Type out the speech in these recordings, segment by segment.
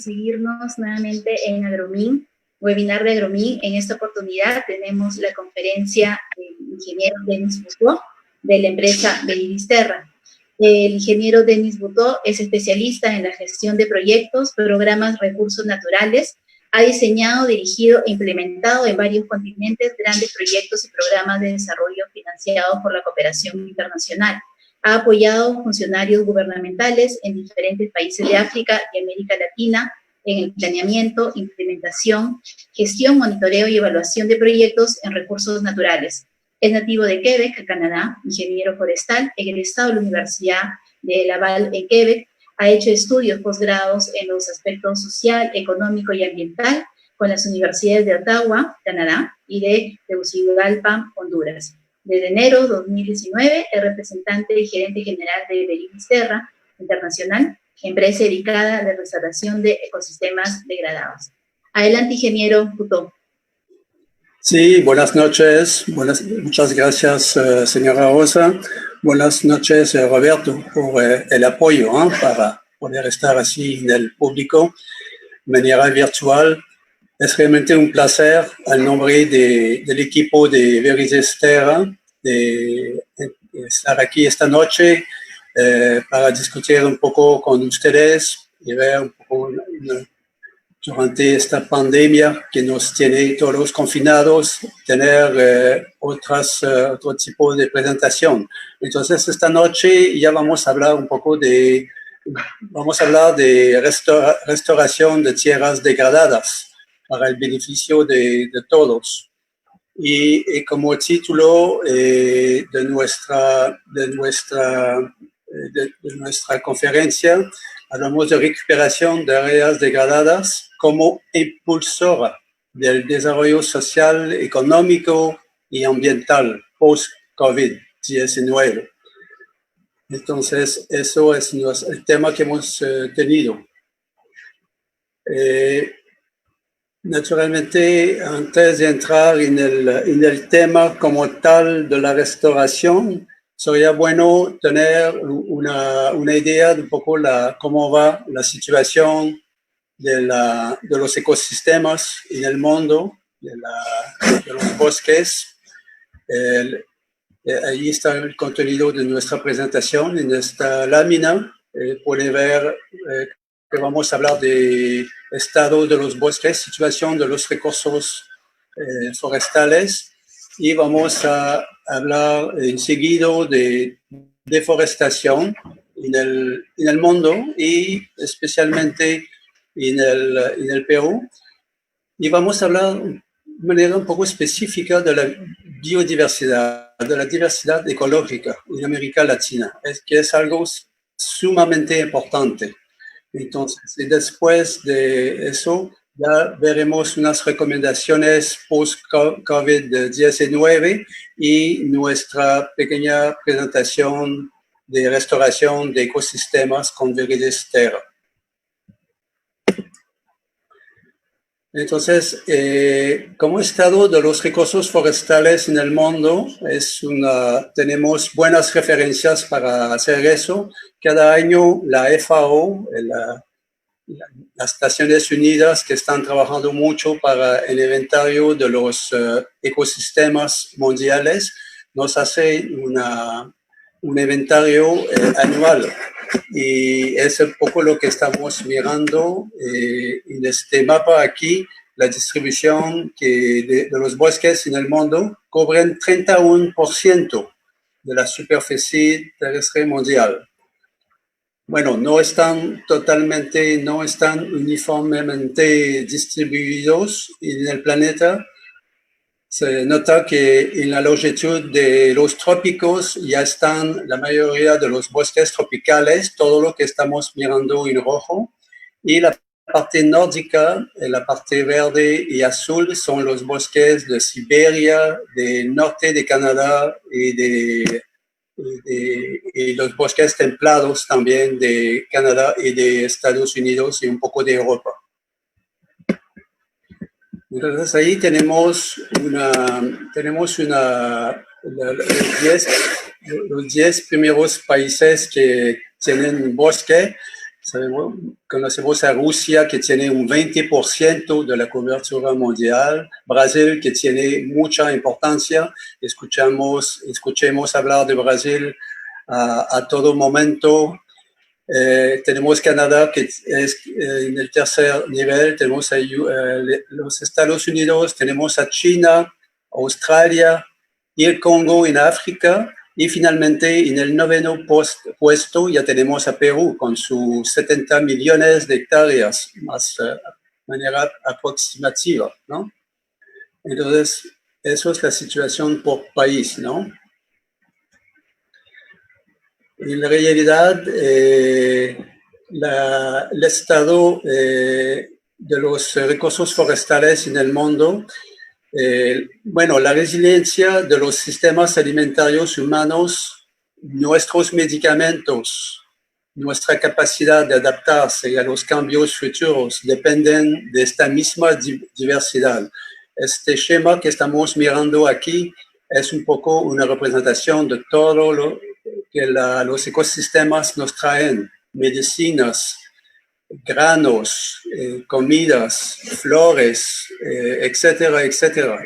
por seguirnos nuevamente en Agromin, webinar de Agromin. En esta oportunidad tenemos la conferencia del ingeniero Denis Butó de la empresa Veridisterra. El ingeniero Denis Butó es especialista en la gestión de proyectos, programas, recursos naturales. Ha diseñado, dirigido e implementado en varios continentes grandes proyectos y programas de desarrollo financiados por la cooperación internacional. Ha apoyado funcionarios gubernamentales en diferentes países de África y América Latina en el planeamiento, implementación, gestión, monitoreo y evaluación de proyectos en recursos naturales. Es nativo de Quebec, Canadá, ingeniero forestal, egresado de la Universidad de Laval en Quebec. Ha hecho estudios posgrados en los aspectos social, económico y ambiental con las universidades de Ottawa, Canadá, y de Tegucigalpa, Honduras. Desde enero de 2019 es representante y gerente general de Veridisterra Internacional, empresa dedicada a la restauración de ecosistemas degradados. Adelante, ingeniero Butó. Sí, buenas noches. Muchas gracias, señora Rosa. Buenas noches, Roberto, por el apoyo para poder estar así en el público de manera virtual. Es realmente un placer, al nombre del equipo de Veridisterra, de estar aquí esta noche para discutir un poco con ustedes y ver un poco durante esta pandemia que nos tiene todos confinados, tener otro tipo de presentación. Entonces, esta noche ya vamos a hablar un poco vamos a hablar de restauración de tierras degradadas para el beneficio de todos. Y como título de nuestra conferencia, hablamos de recuperación de áreas degradadas como impulsora del desarrollo social, económico y ambiental post-COVID-19. Entonces, eso es el tema que hemos tenido. Naturalmente, antes de entrar en el tema como tal de la restauración, sería bueno tener una idea de un poco cómo va la situación de los ecosistemas en el mundo, de los bosques. Ahí está el contenido de nuestra presentación. En esta lámina puede ver que vamos a hablar de estado de los bosques, situación de los recursos forestales, y vamos a hablar enseguida de deforestación en el mundo y especialmente en el Perú. Y vamos a hablar de manera un poco específica de la biodiversidad, de la diversidad ecológica en América Latina, que es algo sumamente importante. Entonces, y después de eso, ya veremos unas recomendaciones post-COVID-19 y nuestra pequeña presentación de restauración de ecosistemas con Veridisterra. Entonces, como estado de los recursos forestales en el mundo, tenemos buenas referencias para hacer eso. Cada año la FAO, las Naciones Unidas, que están trabajando mucho para el inventario de los ecosistemas mundiales, nos hace un inventario anual. Y es un poco lo que estamos mirando en este mapa aquí, la distribución de los bosques en el mundo cubren 31% de la superficie terrestre mundial. Bueno, no están uniformemente distribuidos en el planeta. Se nota que en la longitud de los trópicos ya están la mayoría de los bosques tropicales, todo lo que estamos mirando en rojo, y la parte nórdica, la parte verde y azul son los bosques de Siberia, del norte de Canadá y los bosques templados también de Canadá y de Estados Unidos y un poco de Europa. Entonces ahí tenemos los 10 primeros países que tienen bosque. Conocemos a Rusia, que tiene un 20% de la cobertura mundial, Brasil, que tiene mucha importancia. Escuchemos hablar de Brasil a todo momento. Tenemos Canadá, que es en el tercer nivel. Tenemos a los Estados Unidos, tenemos a China, Australia y el Congo en África. Y finalmente, en el noveno puesto, ya tenemos a Perú con sus 70 millones de hectáreas, más de manera aproximativa, ¿no? Entonces, eso es la situación por país, ¿no? En realidad, el estado de los recursos forestales en el mundo, la resiliencia de los sistemas alimentarios humanos, nuestros medicamentos, nuestra capacidad de adaptarse a los cambios futuros dependen de esta misma diversidad. Este esquema que estamos mirando aquí es un poco una representación de todo lo que los ecosistemas nos traen: medicinas, granos, comidas, flores, etcétera, etcétera.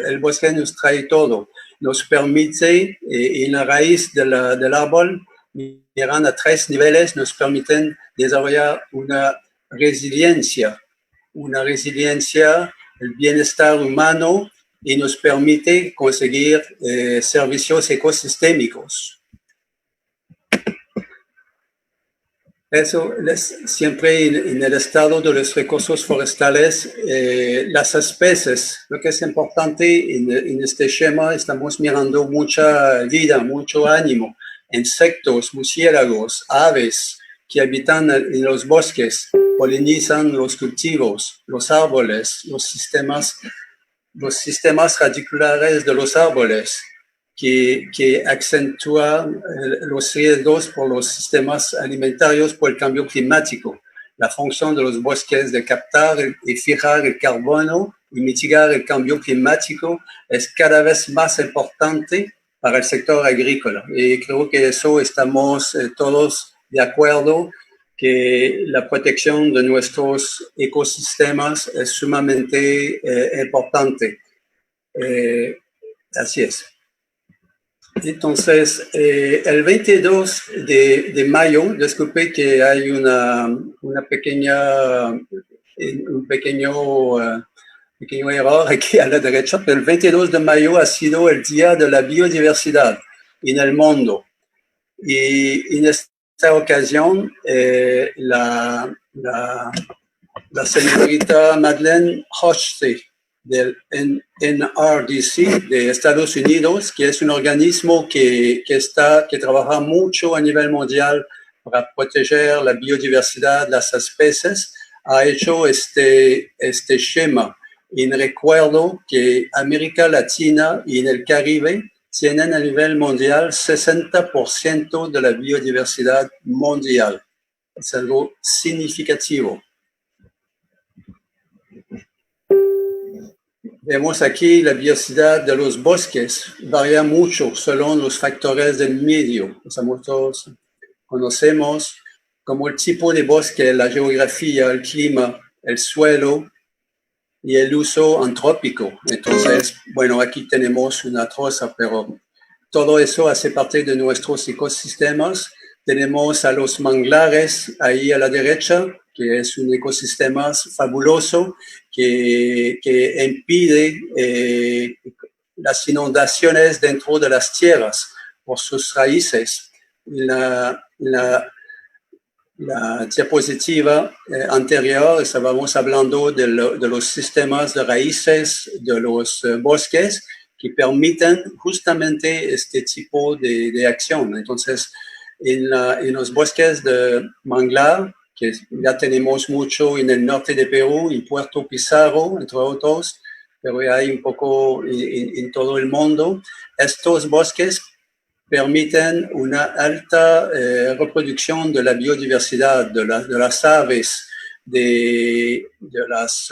El bosque nos trae todo. Nos permite, en la raíz del árbol, miran a 3 niveles, nos permiten desarrollar una resiliencia, el bienestar humano, y nos permite conseguir servicios ecosistémicos. Eso es siempre en el estado de los recursos forestales, las especies. Lo que es importante en este esquema, estamos mirando mucha vida, mucho ánimo, insectos, murciélagos, aves que habitan en los bosques, polinizan los cultivos, los árboles, los sistemas radiculares de los árboles, que acentúa los riesgos por los sistemas alimentarios por el cambio climático. La función de los bosques de captar y fijar el carbono y mitigar el cambio climático es cada vez más importante para el sector agrícola. Y creo que eso estamos todos de acuerdo, que la protección de nuestros ecosistemas es sumamente importante. Así es. Entonces, el 22 de mayo, disculpe que hay un pequeño error aquí a la derecha, pero el 22 de mayo ha sido el Día de la Biodiversidad en el mundo. Y en esta ocasión, la señorita Madeleine Hochschild del NRDC de Estados Unidos, que es un organismo que trabaja mucho a nivel mundial para proteger la biodiversidad, las especies, ha hecho este esquema en recuerdo que América Latina y en el Caribe tienen a nivel mundial 60% de la biodiversidad mundial. Es algo significativo. Vemos aquí la diversidad de los bosques, varía mucho según los factores del medio. Nosotros conocemos como el tipo de bosque, la geografía, el clima, el suelo y el uso antrópico. Entonces, bueno, aquí tenemos una troza, pero todo eso hace parte de nuestros ecosistemas. Tenemos a los manglares ahí a la derecha, que es un ecosistema fabuloso que impide las inundaciones dentro de las tierras por sus raíces. La diapositiva anterior estábamos hablando de los sistemas de raíces de los bosques que permiten justamente este tipo de acción. Entonces, en los bosques de manglar, que ya tenemos mucho en el norte de Perú, en Puerto Pizarro, entre otros, pero hay un poco en todo el mundo, estos bosques permiten una alta reproducción de la biodiversidad, de las aves, de las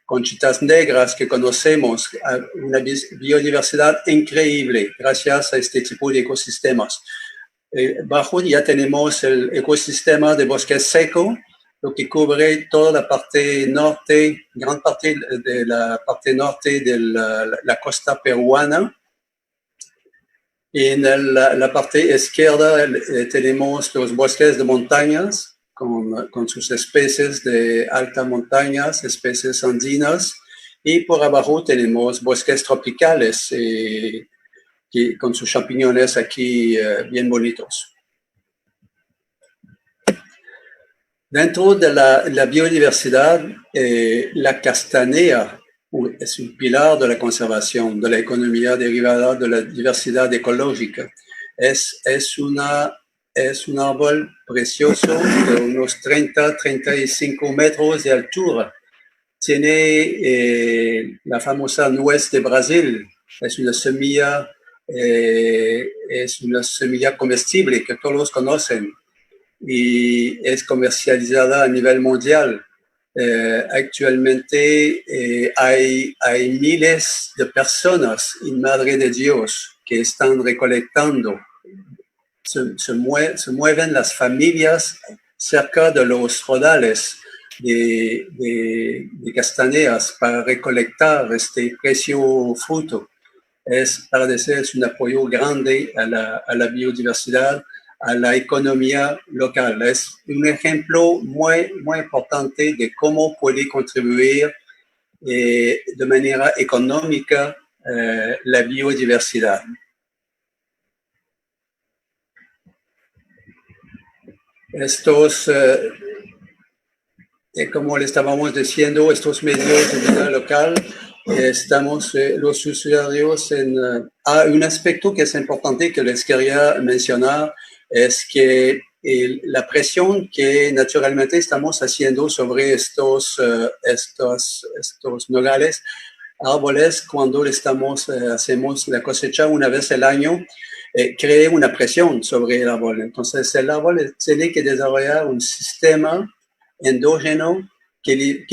conchitas negras que conocemos, una biodiversidad increíble gracias a este tipo de ecosistemas. Bajo ya tenemos el ecosistema de bosque seco, lo que cubre toda la parte norte, gran parte de la parte norte de la costa peruana. Y en la parte izquierda tenemos los bosques de montañas con sus especies de altas montañas, especies andinas. Y por abajo tenemos bosques tropicales con sus champiñones aquí bien bonitos. Dentro de la biodiversidad, la castanea es un pilar de la conservación, de la economía derivada de la diversidad ecológica. Es un árbol precioso de unos 30-35 metros de altura. Tiene la famosa nuez de Brasil. Es una semilla comestible que todos conocen y es comercializada a nivel mundial. Actualmente hay miles de personas en Madre de Dios que están recolectando. Se mueven las familias cerca de los rodales de castañas para recolectar este precioso fruto. Para decir, es un apoyo grande a la biodiversidad, a la economía local. Es un ejemplo muy, muy importante de cómo puede contribuir de manera económica la biodiversidad. Estos, como le estábamos diciendo, estos medios de vida local, estamos los usuarios un aspecto que es importante que les quería mencionar es que la presión que naturalmente estamos haciendo sobre estos nogales, árboles, cuando hacemos la cosecha una vez al año, crea una presión sobre el árbol. Entonces el árbol tiene que desarrollar un sistema endógeno que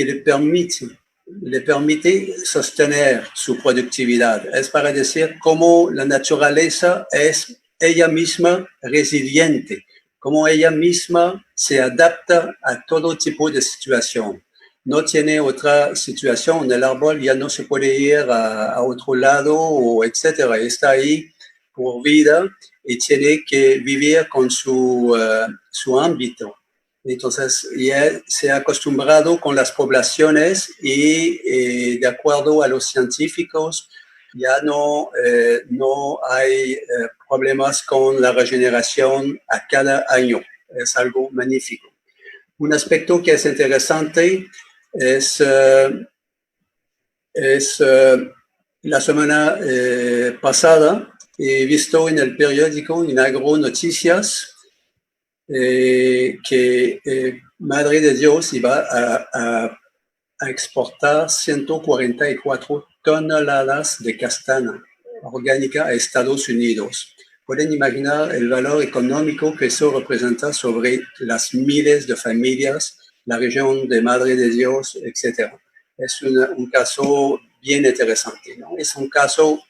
le permite sostener su productividad. Es para decir cómo la naturaleza es ella misma resiliente, cómo ella misma se adapta a todo tipo de situación. No tiene otra situación, el árbol ya no se puede ir a otro lado, etcétera. Está ahí por vida y tiene que vivir con su ámbito. Entonces, ya se ha acostumbrado con las poblaciones y de acuerdo a los científicos, ya no hay problemas con la regeneración a cada año. Es algo magnífico. Un aspecto que es interesante es la semana pasada he visto en el periódico, en Agronoticias, que Madre de Dios iba a exportar 144 toneladas de castaña orgánica a Estados Unidos. Pueden imaginar el valor económico que eso representa sobre las miles de familias, la región de Madre de Dios, etc. Es un caso bien interesante, ¿no? Es un caso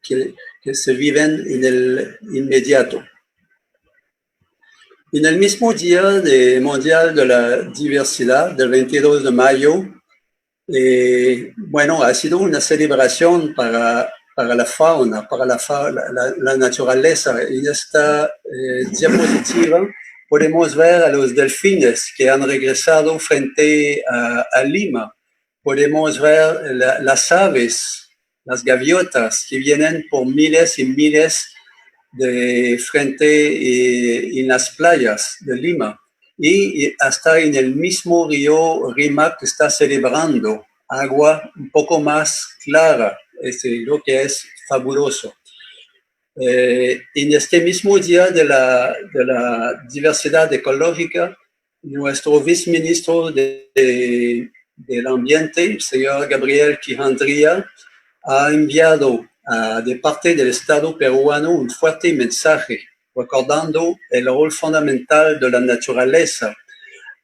que se viven en el inmediato. En el mismo día Mundial de la Diversidad, del 22 de mayo, ha sido una celebración para la fauna, para la naturaleza. En esta diapositiva podemos ver a los delfines que han regresado frente a Lima. Podemos ver las aves, las gaviotas que vienen por miles y miles de frente en las playas de Lima y hasta en el mismo río Rímac que está celebrando agua un poco más clara, lo que es fabuloso. En este mismo día de la diversidad ecológica, nuestro viceministro del Ambiente, el señor Gabriel Quijandría, ha enviado de parte del Estado peruano un fuerte mensaje recordando el rol fundamental de la naturaleza,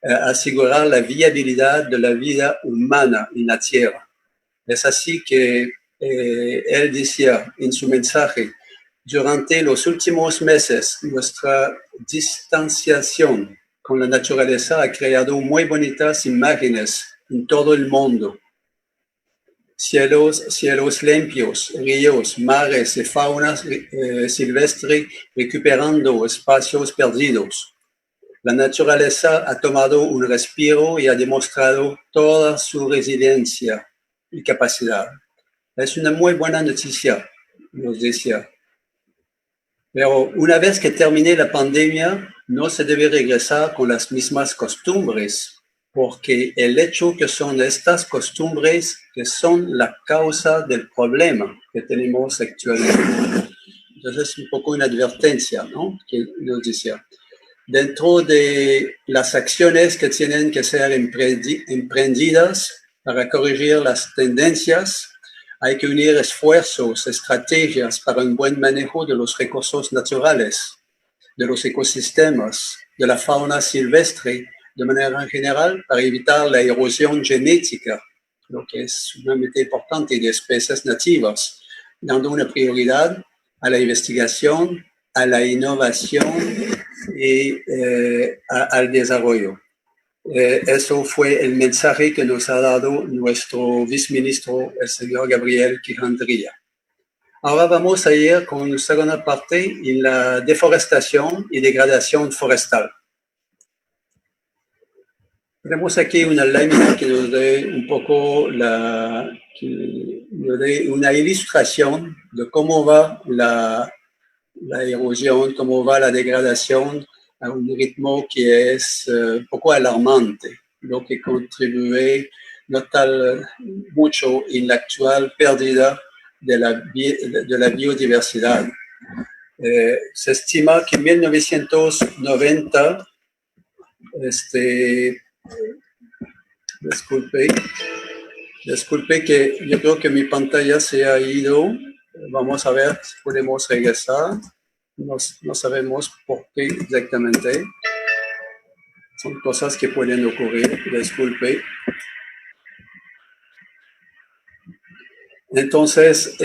asegurar la viabilidad de la vida humana en la Tierra. Es así que él decía en su mensaje: Durante los últimos meses, nuestra distanciación con la naturaleza ha creado muy bonitas imágenes en todo el mundo. Cielos limpios, ríos, mares y fauna silvestre recuperando espacios perdidos. La naturaleza ha tomado un respiro y ha demostrado toda su resiliencia y capacidad. Es una muy buena noticia, nos decía. Pero una vez que termine la pandemia, no se debe regresar con las mismas costumbres, porque el hecho que son estas costumbres que son la causa del problema que tenemos actualmente. Entonces es un poco una advertencia, ¿no? Que nos decía. Dentro de las acciones que tienen que ser emprendidas para corregir las tendencias, hay que unir esfuerzos, estrategias para un buen manejo de los recursos naturales, de los ecosistemas, de la fauna silvestre, de manera general, para evitar la erosión genética, lo que es sumamente importante, de especies nativas, dando una prioridad a la investigación, a la innovación y al desarrollo. Eso fue el mensaje que nos ha dado nuestro viceministro, el señor Gabriel Quijandría. Ahora vamos a ir con la segunda parte en la deforestación y degradación forestal. Tenemos aquí una lámina que nos da un poco una ilustración de cómo va la erosión, cómo va la degradación a un ritmo que es un poco alarmante, lo que contribuye mucho en la actual pérdida de la biodiversidad. Se estima que en 1990, disculpe que yo creo que mi pantalla se ha ido. Vamos a ver si podemos regresar. No sabemos por qué exactamente. Son cosas que pueden ocurrir. Disculpe. Entonces,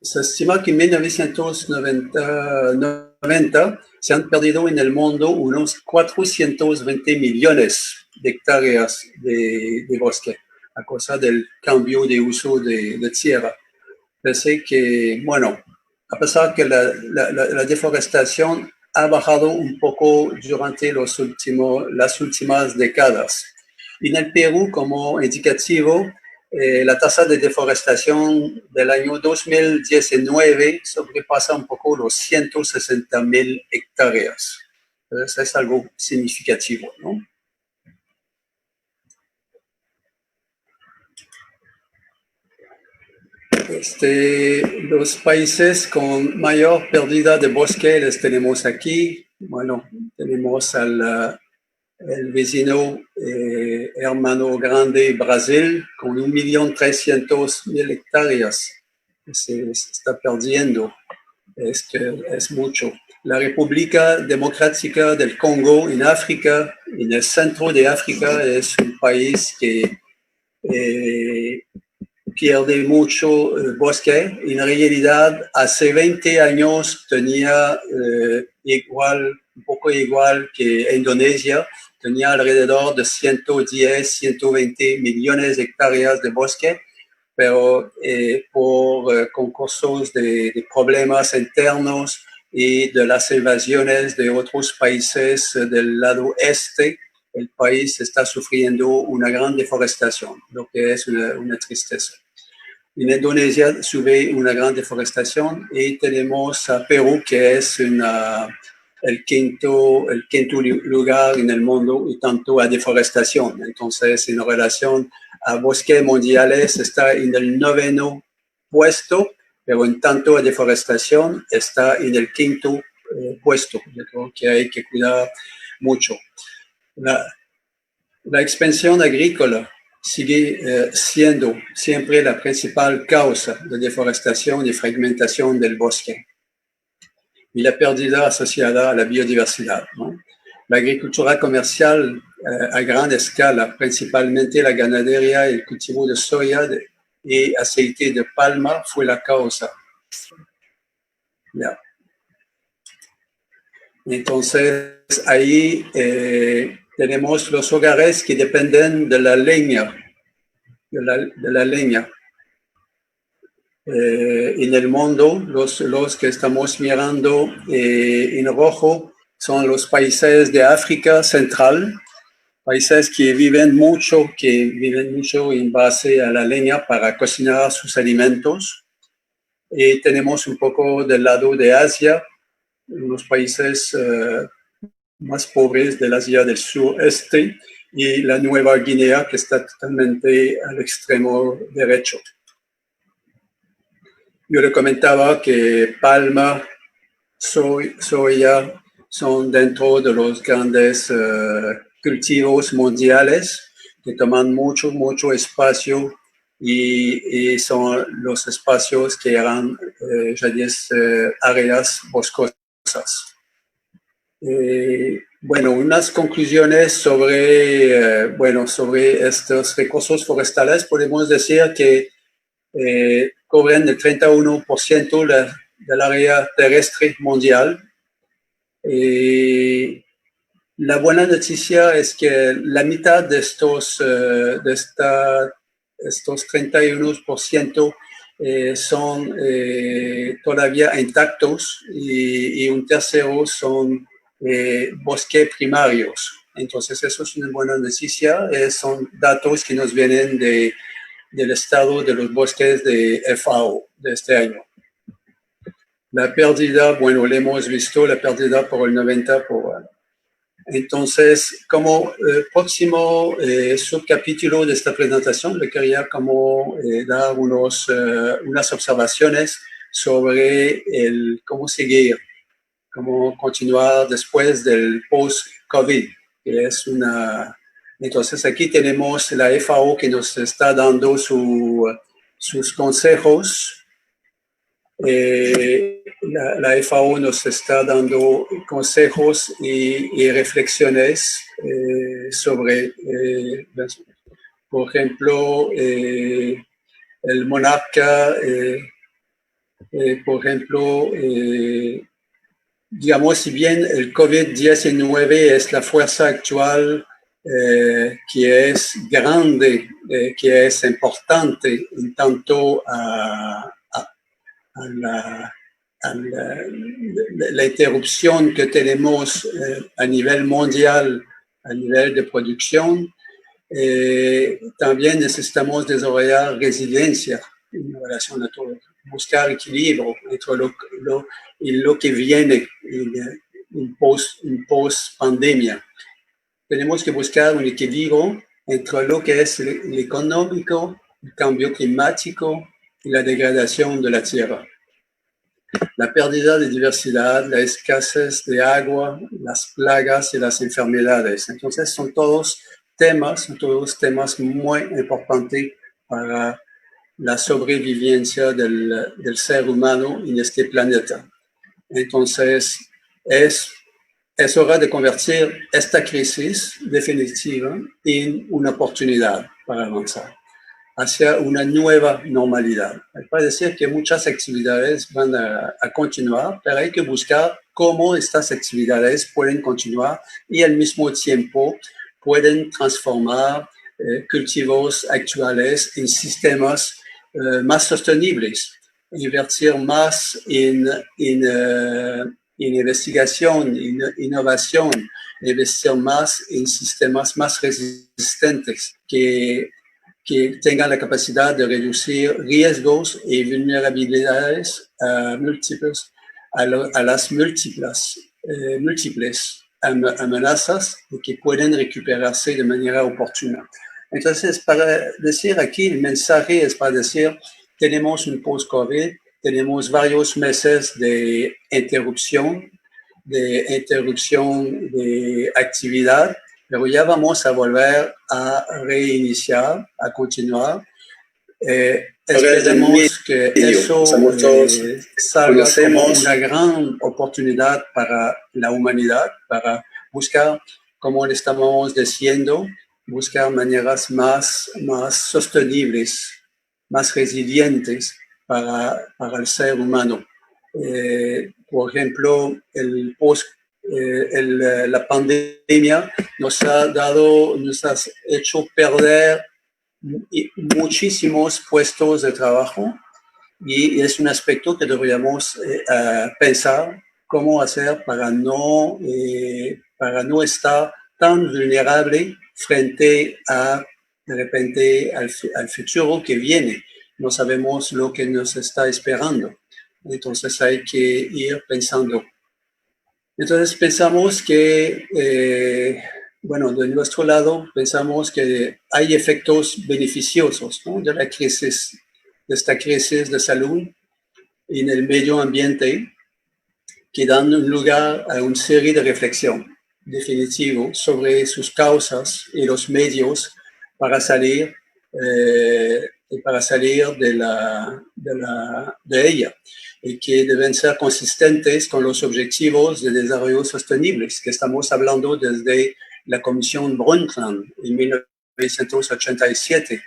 se estima que en 1990 se han perdido en el mundo unos 420 millones de hectáreas de bosque a causa del cambio de uso de tierra. Pensé que, bueno, a pesar que la deforestación ha bajado un poco durante las últimas décadas. En el Perú, como indicativo, la tasa de deforestación del año 2019 sobrepasa un poco los 160.000 hectáreas. Entonces es algo significativo, ¿no? Los países con mayor pérdida de bosque les tenemos aquí. Bueno, tenemos el vecino hermano grande Brasil con 1.300.000 hectáreas. Se está perdiendo. Es mucho. La República Democrática del Congo en África, en el centro de África, es un país que pierde mucho bosque. En realidad, hace 20 años tenía un poco igual que Indonesia, tenía alrededor de 110, 120 millones de hectáreas de bosque, pero por concursos de problemas internos y de las invasiones de otros países del lado este, el país está sufriendo una gran deforestación, lo que es una tristeza. En Indonesia sube una gran deforestación y tenemos a Perú, que es el quinto lugar en el mundo y tanto a deforestación. Entonces, en relación a bosques mundiales, está en el 9º puesto, pero en tanto a deforestación está en el 5º puesto. Yo creo que hay que cuidar mucho. La expansión agrícola sigue siendo siempre la principal causa de deforestación y fragmentación del bosque y la pérdida asociada a la biodiversidad, ¿no? La agricultura comercial a gran escala, principalmente la ganadería y el cultivo de soya y aceite de palma, fue la causa. Ya. Entonces, ahí tenemos los hogares que dependen de la leña, de la leña. En el mundo, los que estamos mirando en rojo son los países de África Central, países que viven mucho en base a la leña para cocinar sus alimentos. Y tenemos un poco del lado de Asia, los países más pobres del Asia del sureste y la Nueva Guinea, que está totalmente al extremo derecho. Yo le comentaba que palma, soya son dentro de los grandes cultivos mundiales que toman mucho espacio y son los espacios que eran jadis áreas boscosas. Bueno, unas conclusiones sobre, sobre estos recursos forestales. Podemos decir que cubren el 31% del área terrestre mundial. La buena noticia es que la mitad de estos 31% son todavía intactos y un tercero son bosques primarios. Entonces, eso es una buena noticia. Son datos que nos vienen del estado de los bosques de FAO de este año. La pérdida, bueno, le hemos visto, la pérdida por el 90%. Entonces, como próximo subcapítulo de esta presentación, le quería dar unas observaciones sobre cómo seguir, cómo continuar después del post-COVID, que es Entonces, aquí tenemos la FAO que nos está dando sus consejos. La FAO nos está dando consejos y reflexiones sobre, por ejemplo, el monarca, por ejemplo, digamos, si bien el COVID-19 es la fuerza actual que es grande, que es importante en tanto a la interrupción que tenemos a nivel mundial, a nivel de producción, también necesitamos desarrollar resiliencia en relación a todo, buscar equilibrio entre lo que viene en post-pandemia. Tenemos que buscar un equilibrio entre lo que es el económico, el cambio climático y la degradación de la tierra. La pérdida de diversidad, la escasez de agua, las plagas y las enfermedades. Entonces, son todos temas muy importantes para la sobrevivencia del ser humano en este planeta. Entonces, es hora de convertir esta crisis definitiva en una oportunidad para avanzar hacia una nueva normalidad. Puede decir que muchas actividades van a continuar, pero hay que buscar cómo estas actividades pueden continuar y al mismo tiempo pueden transformar cultivos actuales en sistemas más sostenibles, invertir más en investigación, en innovación, investir más en sistemas más resistentes que tengan la capacidad de reducir riesgos y vulnerabilidades a las múltiples amenazas y que pueden recuperarse de manera oportuna. Entonces, para decir aquí, el mensaje es para decir, tenemos un post-COVID, tenemos varios meses de interrupción de actividad, pero ya vamos a volver a reiniciar, a continuar. Esperemos que eso salga como una gran oportunidad para la humanidad, para buscar, como le estamos diciendo, buscar maneras más sostenibles, más resilientes para el ser humano. Por ejemplo, la pandemia nos ha hecho perder muchísimos puestos de trabajo y es un aspecto que deberíamos pensar cómo hacer para no estar tan vulnerable frente a, de repente, al futuro que viene. No sabemos lo que nos está esperando. Entonces hay que ir pensando. Entonces pensamos que, bueno, de nuestro lado pensamos que hay efectos beneficiosos, ¿no?, de esta crisis de salud en el medio ambiente, que dan un lugar a una serie de reflexión definitivo sobre sus causas y los medios para salir, de ella, y que deben ser consistentes con los objetivos de desarrollo sostenibles que estamos hablando desde la Comisión Brundtland en 1987,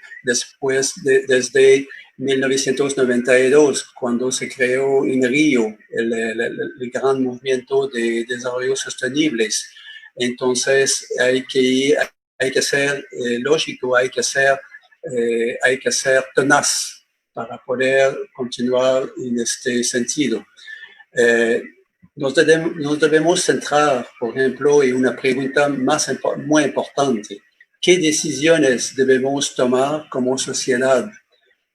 desde 1992, cuando se creó en Río el gran movimiento de desarrollo sostenibles. Entonces hay que ser lógico, hay que ser tenaz para poder continuar en este sentido. Nos debemos centrar, por ejemplo, en una pregunta muy importante. ¿Qué decisiones debemos tomar como sociedad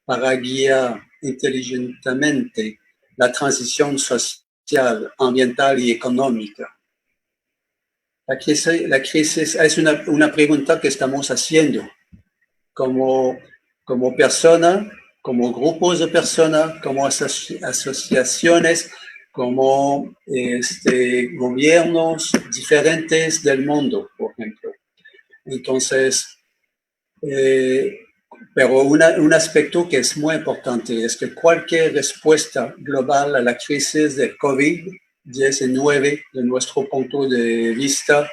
para guiar inteligentemente la transición social, ambiental y económica? La crisis es una pregunta que estamos haciendo como persona, como grupos de personas, como asociaciones, como gobiernos diferentes del mundo, por ejemplo. Entonces, pero un aspecto que es muy importante es que cualquier respuesta global a la crisis de COVID-19, de nuestro punto de vista,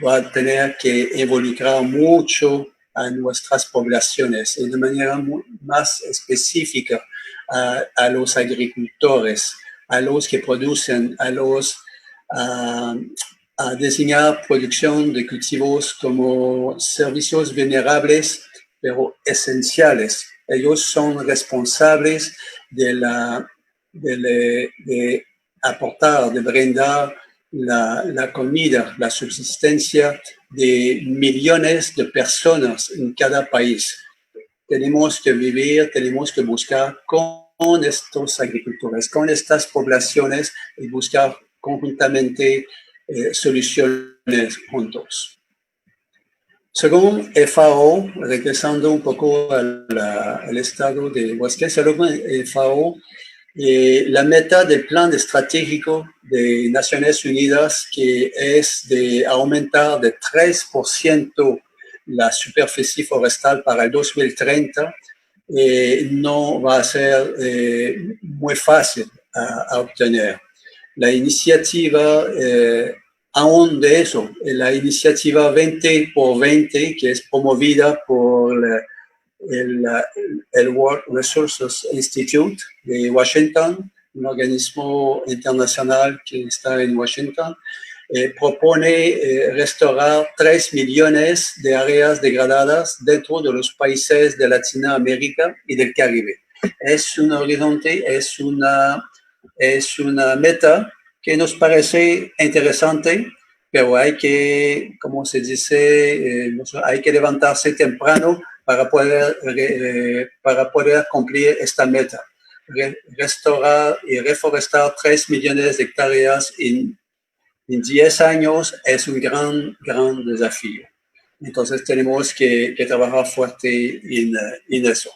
va a tener que involucrar mucho a nuestras poblaciones y de manera más específica a los agricultores, a los que producen, a diseñar producción de cultivos como servicios vulnerables, pero esenciales. Ellos son responsables de aportar, de brindar la comida, la subsistencia de millones de personas en cada país. Tenemos que vivir, tenemos que buscar con estos agricultores, con estas poblaciones y buscar conjuntamente soluciones juntos. Según FAO, regresando un poco al estado de bosque, según FAO, la meta del plan estratégico de Naciones Unidas, que es de aumentar de 3% la superficie forestal para el 2030, no va a ser muy fácil a obtener. La iniciativa, aún de eso, la iniciativa 20 por 20, que es promovida por el World Resources Institute de Washington, un organismo internacional que está en Washington, propone restaurar 3 millones de áreas degradadas dentro de los países de Latinoamérica y del Caribe. Es un horizonte, es una meta que nos parece interesante, pero hay que, como se dice, hay que levantarse temprano para poder cumplir esta meta. Restaurar y reforestar 3 millones de hectáreas en 10 años es un gran desafío. Entonces tenemos que trabajar fuerte en eso.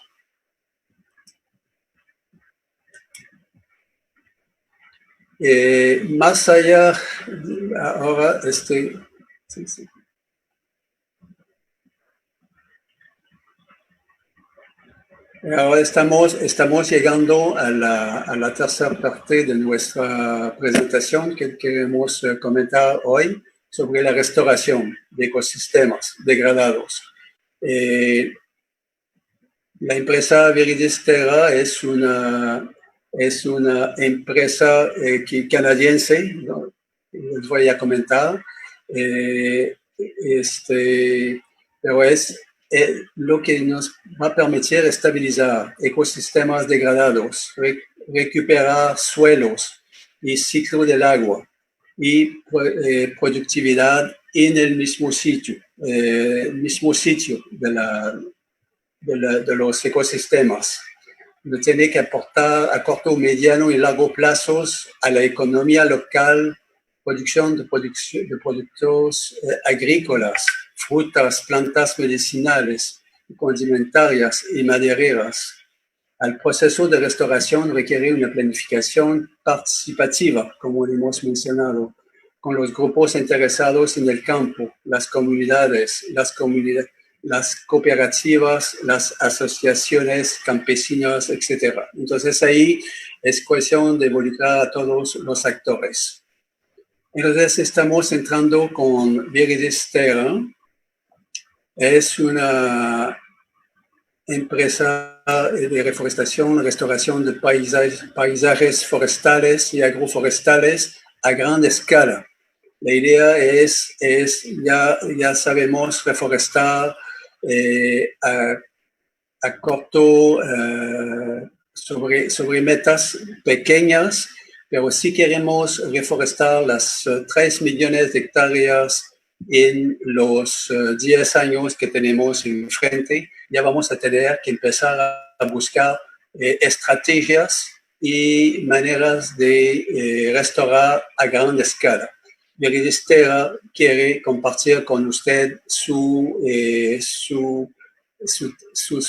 Más allá, ahora sí. Ahora estamos llegando a la tercera parte de nuestra presentación que queremos comentar hoy sobre la restauración de ecosistemas degradados. La empresa Viridis Terra es una es una empresa canadiense, ¿no? Les voy a comentar. Pero es lo que nos va a permitir estabilizar ecosistemas degradados, recuperar suelos y ciclo del agua y productividad en el mismo sitio de los ecosistemas. Tiene que aportar a corto, mediano y largo plazos a la economía local, producción de productos agrícolas, frutas, plantas medicinales, condimentarias y madereras. El proceso de restauración requiere una planificación participativa, como hemos mencionado, con los grupos interesados en el campo, las comunidades, las cooperativas, las asociaciones campesinas, etc. Entonces ahí es cuestión de involucrar a todos los actores. Entonces estamos entrando con Viridis Terra. Es una empresa de reforestación, restauración de paisajes forestales y agroforestales a gran escala. La idea es ya sabemos, reforestar a corto sobre metas pequeñas, pero si queremos reforestar las 3 millones de hectáreas en los 10 años que tenemos enfrente, ya vamos a tener que empezar a buscar estrategias y maneras de restaurar a gran escala. Viridis Terra quiere compartir con usted sus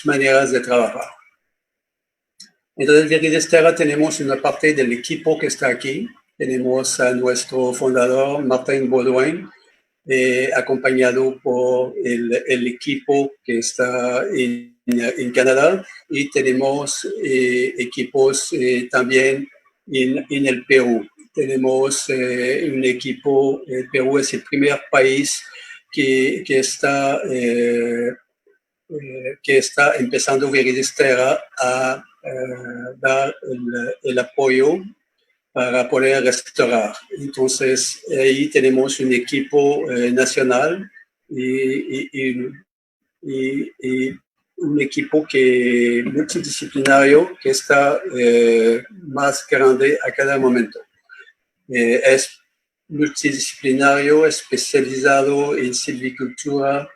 maneras de trabajar. Entonces, Viridis Terra tenemos una parte del equipo que está aquí. Tenemos a nuestro fundador, Martin Baudouin, acompañado por el equipo que está en Canadá, y tenemos equipos también en el Perú. Tenemos un equipo, el Perú es el primer país que está empezando Viridis Terra a dar el apoyo para poder restaurar. Entonces, ahí tenemos un equipo nacional y un equipo multidisciplinario que está más grande a cada momento. Es multidisciplinario, especializado en silvicultura,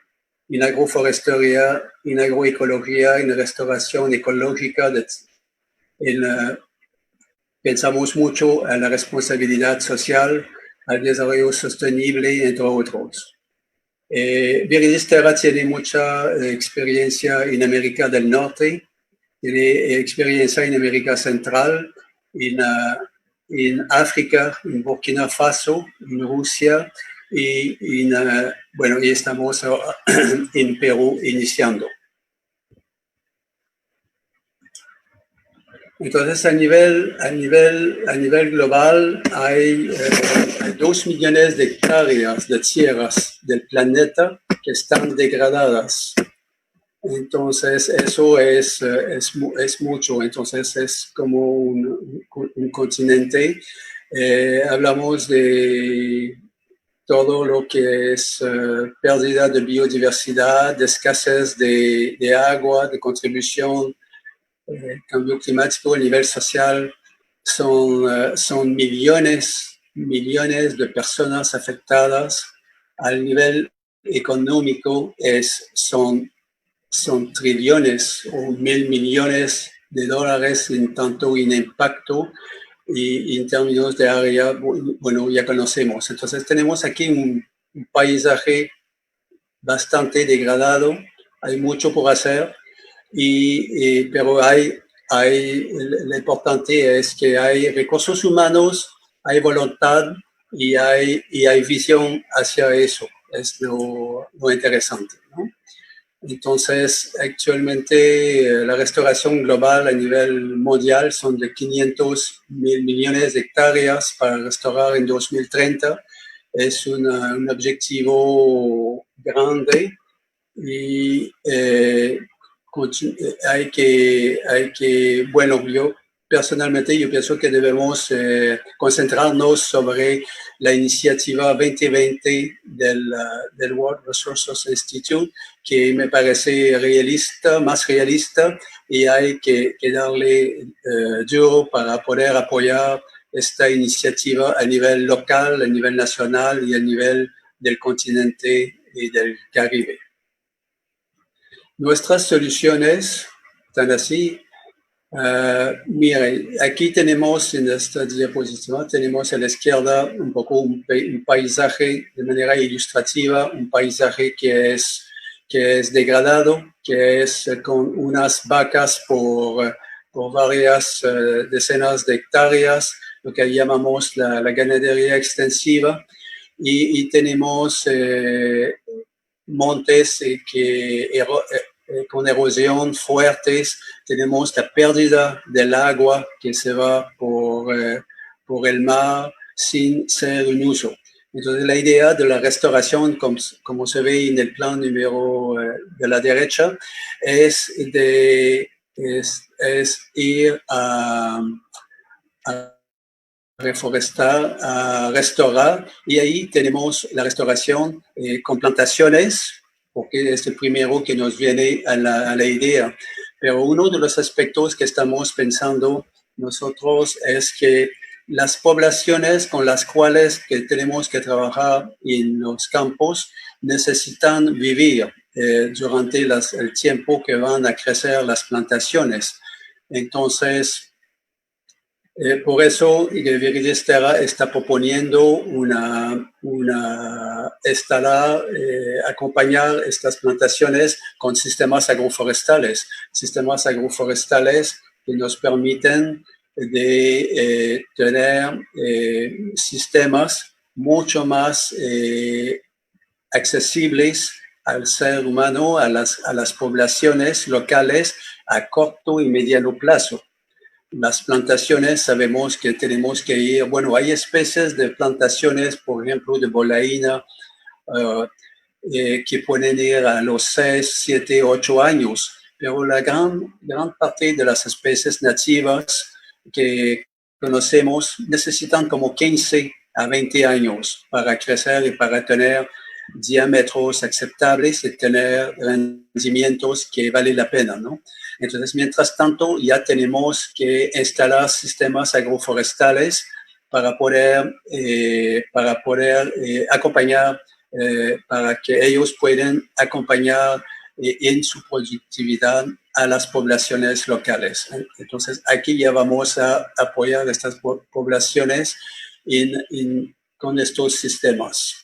en agroforestería, en agroecología, en restauración ecológica, pensamos mucho en la responsabilidad social, al desarrollo sostenible, entre otros. Viridis Terra tiene mucha experiencia en América del Norte, tiene experiencia en América Central, en África, en Burkina Faso, en Rusia, y estamos en Perú iniciando. Entonces, a nivel global, hay 2 millones de hectáreas de tierras del planeta que están degradadas. Entonces, eso es mucho. Entonces, es como un continente. Hablamos de todo lo que es pérdida de biodiversidad, de escasez de agua, de contribución. Cambio climático a nivel social, son millones de personas afectadas. Al nivel económico son trillones o 1.000 millones de dólares en tanto en impacto, y en términos de área, bueno, ya conocemos. Entonces tenemos aquí un paisaje bastante degradado, hay mucho por hacer. Pero lo importante es que hay recursos humanos, hay voluntad y hay visión hacia eso. Es lo interesante, ¿no? Entonces, actualmente la restauración global a nivel mundial son de 500 mil millones de hectáreas para restaurar en 2030. Es un objetivo grande y hay que, bueno, yo personalmente yo pienso que debemos concentrarnos sobre la iniciativa 2020 del World Resources Institute, que me parece realista, más realista, y hay que darle duro para poder apoyar esta iniciativa a nivel local, a nivel nacional y a nivel del continente y del Caribe. Nuestras soluciones están así. Mire, aquí tenemos en esta diapositiva, tenemos a la izquierda un poco un paisaje de manera ilustrativa, un paisaje que es degradado, que es con unas vacas por varias decenas de hectáreas, lo que llamamos la ganadería extensiva, y tenemos montes con erosión fuertes, tenemos la pérdida del agua que se va por el mar sin ser un uso. Entonces la idea de la restauración, como se ve en el plan número de la derecha, es ir a reforestar, a restaurar, y ahí tenemos la restauración con plantaciones, porque es el primero que nos viene a la idea. Pero uno de los aspectos que estamos pensando nosotros es que las poblaciones con las cuales que tenemos que trabajar en los campos necesitan vivir durante el tiempo que van a crecer las plantaciones. Entonces, por eso Viridies Terra está proponiendo acompañar estas plantaciones con sistemas agroforestales que nos permiten de tener sistemas mucho más accesibles al ser humano, a las poblaciones locales a corto y mediano plazo. Las plantaciones, sabemos que tenemos que ir, bueno, hay especies de plantaciones, por ejemplo, de bolaína, que pueden ir a los 6, 7, 8 años, pero la gran parte de las especies nativas que conocemos necesitan como 15 a 20 años para crecer y para tener diámetros aceptables y tener rendimientos que vale la pena, ¿no? Entonces, mientras tanto, ya tenemos que instalar sistemas agroforestales para poder acompañar, para que ellos puedan acompañar en su productividad a las poblaciones locales. Entonces, aquí ya vamos a apoyar estas poblaciones con estos sistemas.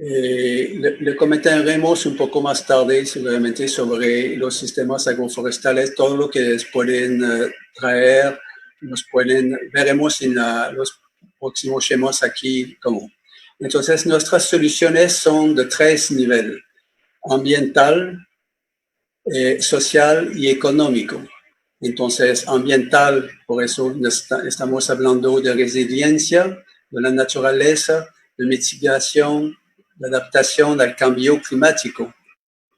Le comentaremos un poco más tarde seguramente sobre los sistemas agroforestales, todo lo que les pueden traer, veremos en los próximos schemas aquí cómo. Entonces, nuestras soluciones son de 3 niveles: ambiental, social y económico. Entonces, ambiental, por eso estamos hablando de resiliencia, de la naturaleza, de mitigación, de adaptación al cambio climático.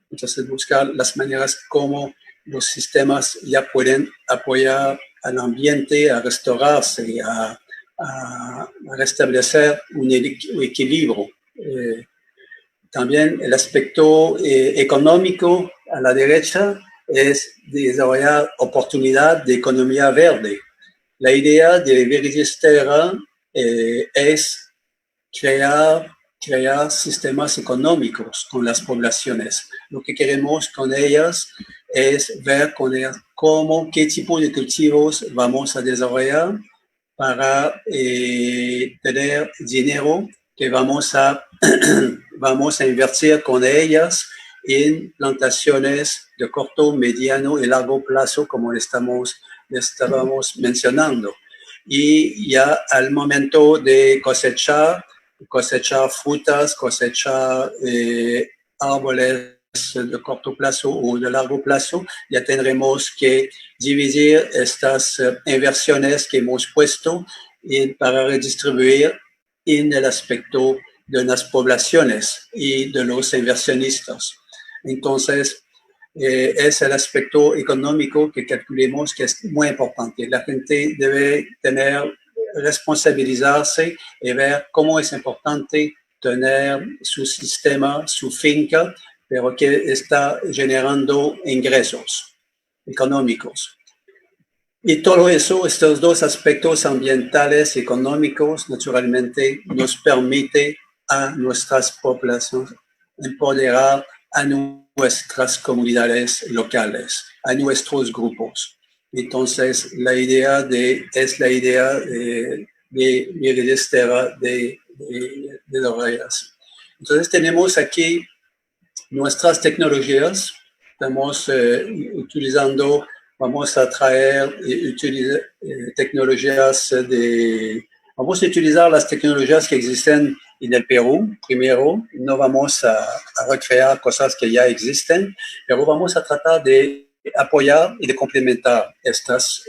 Entonces, buscar las maneras como los sistemas ya pueden apoyar al ambiente a restaurarse, a restablecer un equilibrio. También el aspecto económico a la derecha es desarrollar oportunidad de economía verde. La idea de Viridies Terra es crear sistemas económicos con las poblaciones. Lo que queremos con ellas es ver con ellas qué tipo de cultivos vamos a desarrollar para tener dinero que vamos a invertir con ellas en plantaciones de corto, mediano y largo plazo, como estábamos mencionando. Y ya al momento de cosechar frutas, cosechar árboles de corto plazo o de largo plazo, ya tendremos que dividir estas inversiones que hemos puesto para redistribuir en el aspecto de las poblaciones y de los inversionistas. Entonces, es el aspecto económico que calculemos que es muy importante. La gente debe responsabilizarse y ver cómo es importante tener su sistema, su finca, pero que está generando ingresos económicos. Y todo eso, estos dos aspectos ambientales y económicos, naturalmente nos permite a nuestras poblaciones empoderar a nuestras comunidades locales, a nuestros grupos. Entonces, la idea es la idea de Biodisterra de los Reyes. Entonces, tenemos aquí nuestras tecnologías. Estamos utilizando, vamos a traer tecnologías vamos a utilizar las tecnologías que existen en el Perú, primero. No vamos a recrear cosas que ya existen, pero vamos a tratar de apoyar y de complementar estas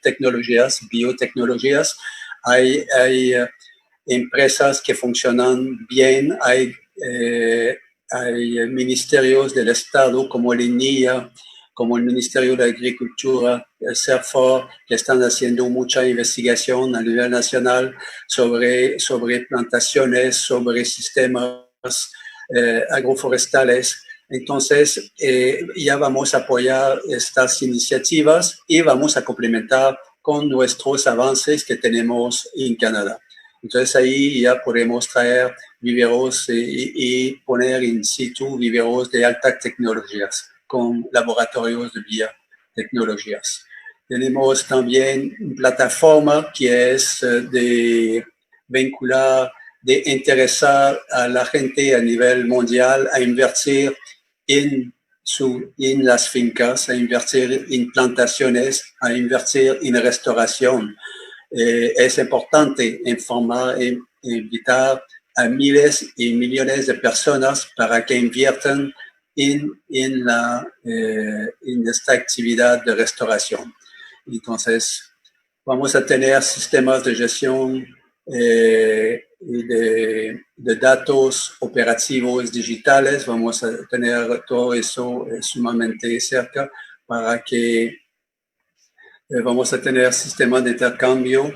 tecnologías, biotecnologías. Hay empresas que funcionan bien, hay ministerios del Estado como el INIA, como el Ministerio de Agricultura, el CERFOR, que están haciendo mucha investigación a nivel nacional sobre plantaciones, sobre sistemas agroforestales. Entonces, ya vamos a apoyar estas iniciativas y vamos a complementar con nuestros avances que tenemos en Canadá. Entonces ahí ya podemos traer viveros y poner in situ viveros de altas tecnologías con laboratorios de biotecnologías. Tenemos también una plataforma que es de vincular, de interesar a la gente a nivel mundial a invertir en las fincas, a invertir en plantaciones, a invertir en restauración. Es importante informar e invitar a miles y millones de personas para que inviertan en esta actividad de restauración. Entonces, vamos a tener sistemas de gestión de datos operativos digitales. Vamos a tener todo eso sumamente cerca para que vamos a tener sistemas de intercambio.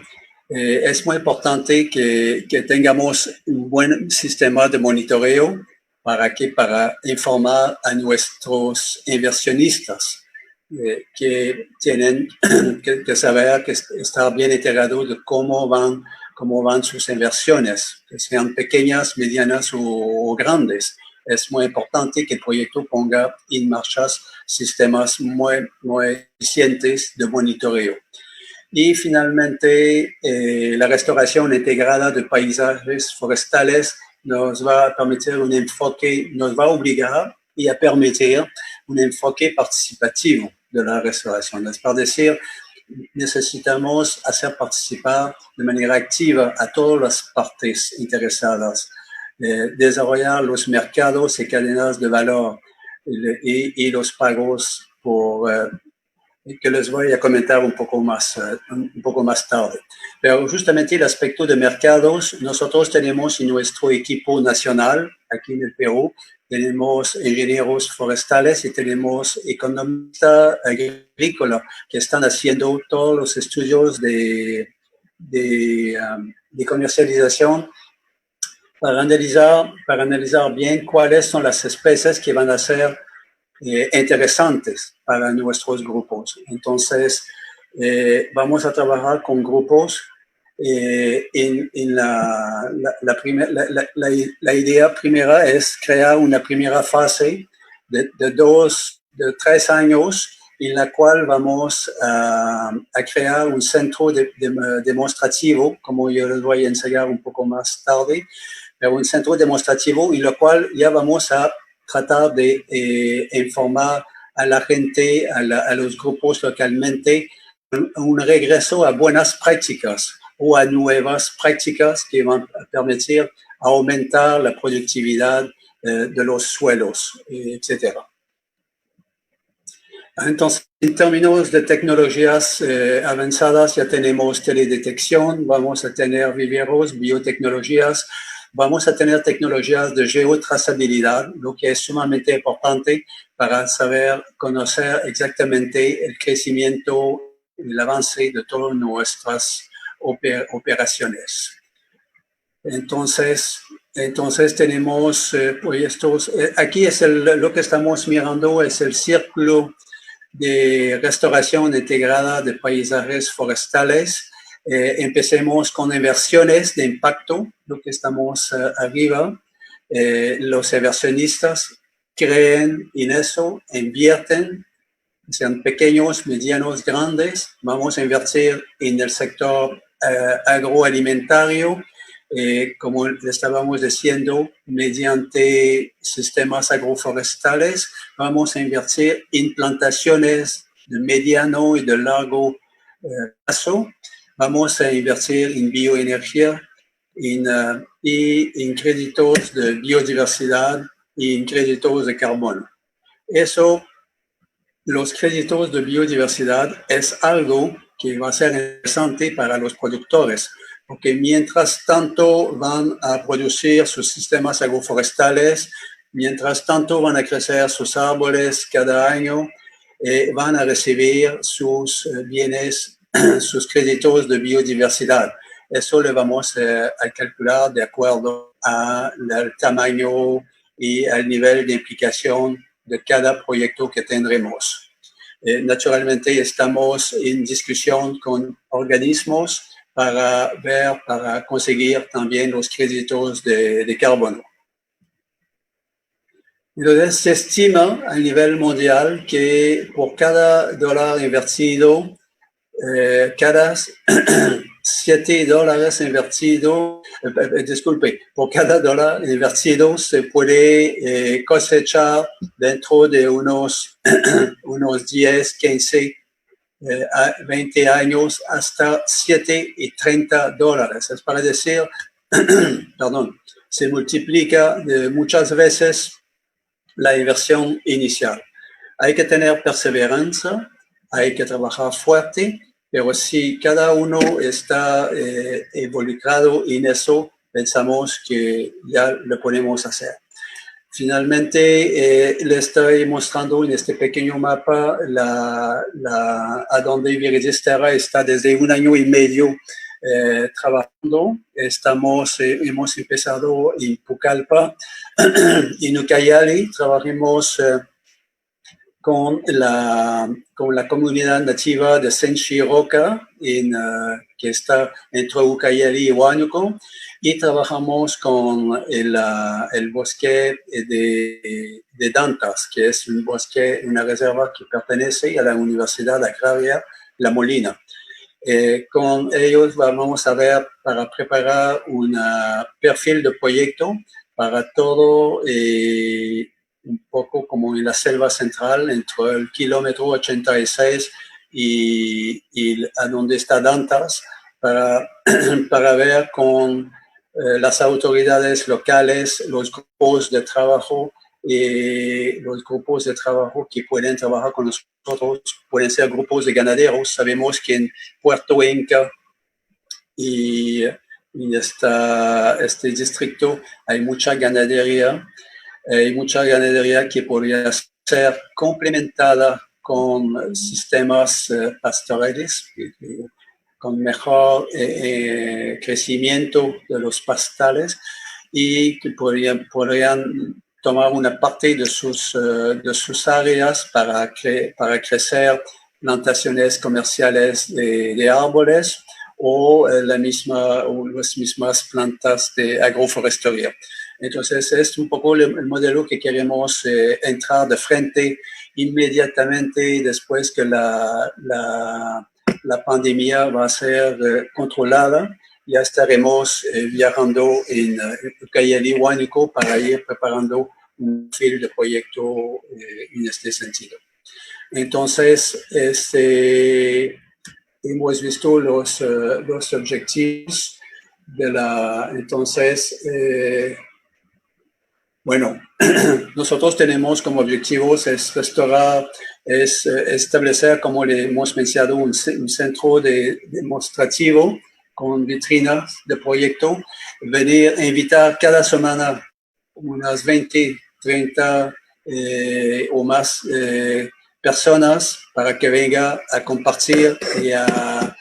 Es muy importante que tengamos un buen sistema de monitoreo para informar a nuestros inversionistas que tienen que saber, que estar bien enterados de cómo van sus inversiones, que sean pequeñas, medianas o grandes. Es muy importante que el proyecto ponga en marcha sistemas muy eficientes de monitoreo. Y finalmente, la restauración integrada de paisajes forestales nos va a permitir un enfoque, nos va a obligar y a permitir un enfoque participativo de la restauración. Es decir, necesitamos hacer participar de manera activa a todas las partes interesadas, desarrollar los mercados y cadenas de valor y los pagos que les voy a comentar un poco más tarde. Pero justamente el aspecto de mercados, nosotros tenemos en nuestro equipo nacional, aquí en el Perú, tenemos ingenieros forestales y tenemos economistas agrícolas que están haciendo todos los estudios de comercialización para analizar bien cuáles son las especies que van a ser interesantes para nuestros grupos. Entonces, vamos a trabajar con grupos en la idea primera es crear una primera fase de 3 años en la cual vamos a crear un centro demostrativo, como yo les voy a enseñar un poco más tarde, pero un centro demostrativo en lo cual ya vamos a tratar de informar a la gente, a los grupos localmente, un regreso a buenas prácticas o a nuevas prácticas que van a permitir aumentar la productividad de los suelos, etc. Entonces, en términos de tecnologías avanzadas, ya tenemos teledetección, vamos a tener viveros, biotecnologías, vamos a tener tecnologías de geotrazabilidad, lo que es sumamente importante para saber conocer exactamente el crecimiento y el avance de todas nuestras operaciones. Entonces tenemos proyectos, aquí es lo que estamos mirando es el círculo de restauración integrada de paisajes forestales. Empecemos con inversiones de impacto, lo que estamos arriba. Los inversionistas creen en eso, invierten, sean pequeños, medianos, grandes. Vamos a invertir en el sector agroalimentario, como estábamos diciendo, mediante sistemas agroforestales. Vamos a invertir en plantaciones de mediano y de largo plazo. Vamos a invertir en bioenergía y en créditos de biodiversidad y en créditos de carbono. Eso, los créditos de biodiversidad es algo que va a ser interesante para los productores, porque mientras tanto van a producir sus sistemas agroforestales, mientras tanto van a crecer sus árboles cada año, van a recibir sus bienes, sus créditos de biodiversidad. Eso le vamos a calcular de acuerdo al tamaño y al nivel de implicación de cada proyecto que tendremos. Naturalmente estamos en discusión con organismos para conseguir también los créditos de carbono. Entonces se estima a nivel mundial que por cada dólar invertido, cada $7 invertido, por cada dólar invertido se puede cosechar dentro de unos 10, 15, 20 años hasta $7.30. Es para decir, perdón, se multiplica muchas veces la inversión inicial. Hay que tener perseverancia, hay que trabajar fuerte, pero si cada uno está involucrado en eso, pensamos que ya lo podemos hacer. Finalmente, le estoy mostrando en este pequeño mapa a donde Viridisterra está desde 1 año y medio trabajando. Hemos empezado en Pucallpa, en Ucayali, trabajamos con la comunidad nativa de Senchi-Roca, que está entre Ucayali y Huánuco, y trabajamos con el bosque de Dantas, que es un bosque, una reserva que pertenece a la Universidad Agraria La Molina. Con ellos vamos a ver para preparar un perfil de proyecto para todo, un poco como en la selva central, entre el kilómetro 86 y a donde está Dantas, para ver con las autoridades locales, los grupos de trabajo que pueden trabajar con nosotros, pueden ser grupos de ganaderos. Sabemos que en Puerto Inca y en este distrito hay mucha ganadería que podría ser complementada con sistemas pastorales, con mejor crecimiento de los pastales, y que podrían tomar una parte de sus áreas para crecer plantaciones comerciales de árboles o las mismas plantas de agroforestería. Entonces es un poco el modelo que queremos entrar de frente inmediatamente después que la pandemia va a ser controlada. Ya estaremos viajando en Ucayali, Huánuco, para ir preparando un perfil de proyecto en este sentido. Entonces, hemos visto los objetivos de bueno, nosotros tenemos como objetivos establecer, como le hemos mencionado, un centro demostrativo con vitrinas de proyecto venir, invitar cada semana unas 20, 30 o más personas para que venga a compartir y a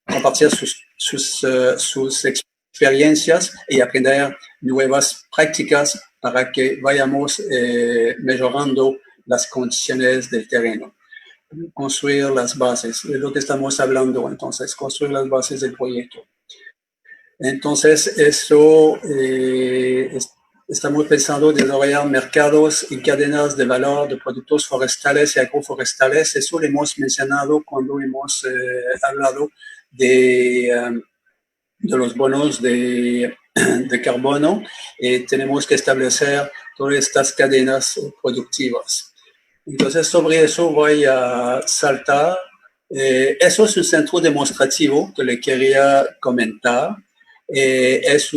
compartir sus experiencias y aprender nuevas prácticas para que vayamos mejorando las condiciones del terreno. Construir las bases, de lo que estamos hablando, entonces, construir las bases del proyecto. Entonces, eso estamos pensando en desarrollar mercados y cadenas de valor de productos forestales y agroforestales. Eso lo hemos mencionado cuando hemos hablado de los bonos de carbono. Tenemos que establecer todas estas cadenas productivas. Entonces, sobre eso voy a saltar. Eso es un centro demostrativo que le quería comentar. Es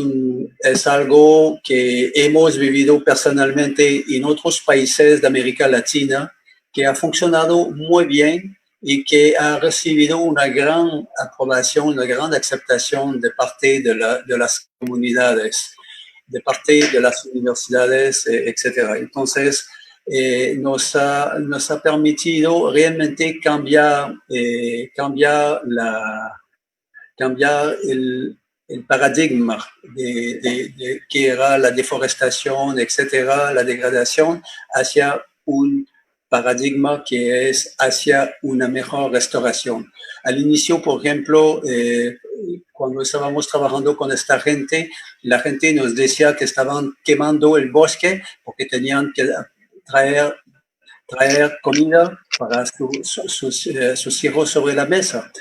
algo que hemos vivido personalmente en otros países de América Latina, que ha funcionado muy bien y que ha recibido una gran aprobación, una gran aceptación de parte de las comunidades, de parte de las universidades, etc. Entonces, nos ha permitido realmente cambiar el paradigma de que era la deforestación, etcétera, la degradación, hacia un paradigma que es hacia una mejor restauración. Al inicio, por ejemplo, cuando estábamos trabajando con esta gente, la gente nos decía que estaban quemando el bosque porque tenían que traer comida para sus hijos sobre la mesa.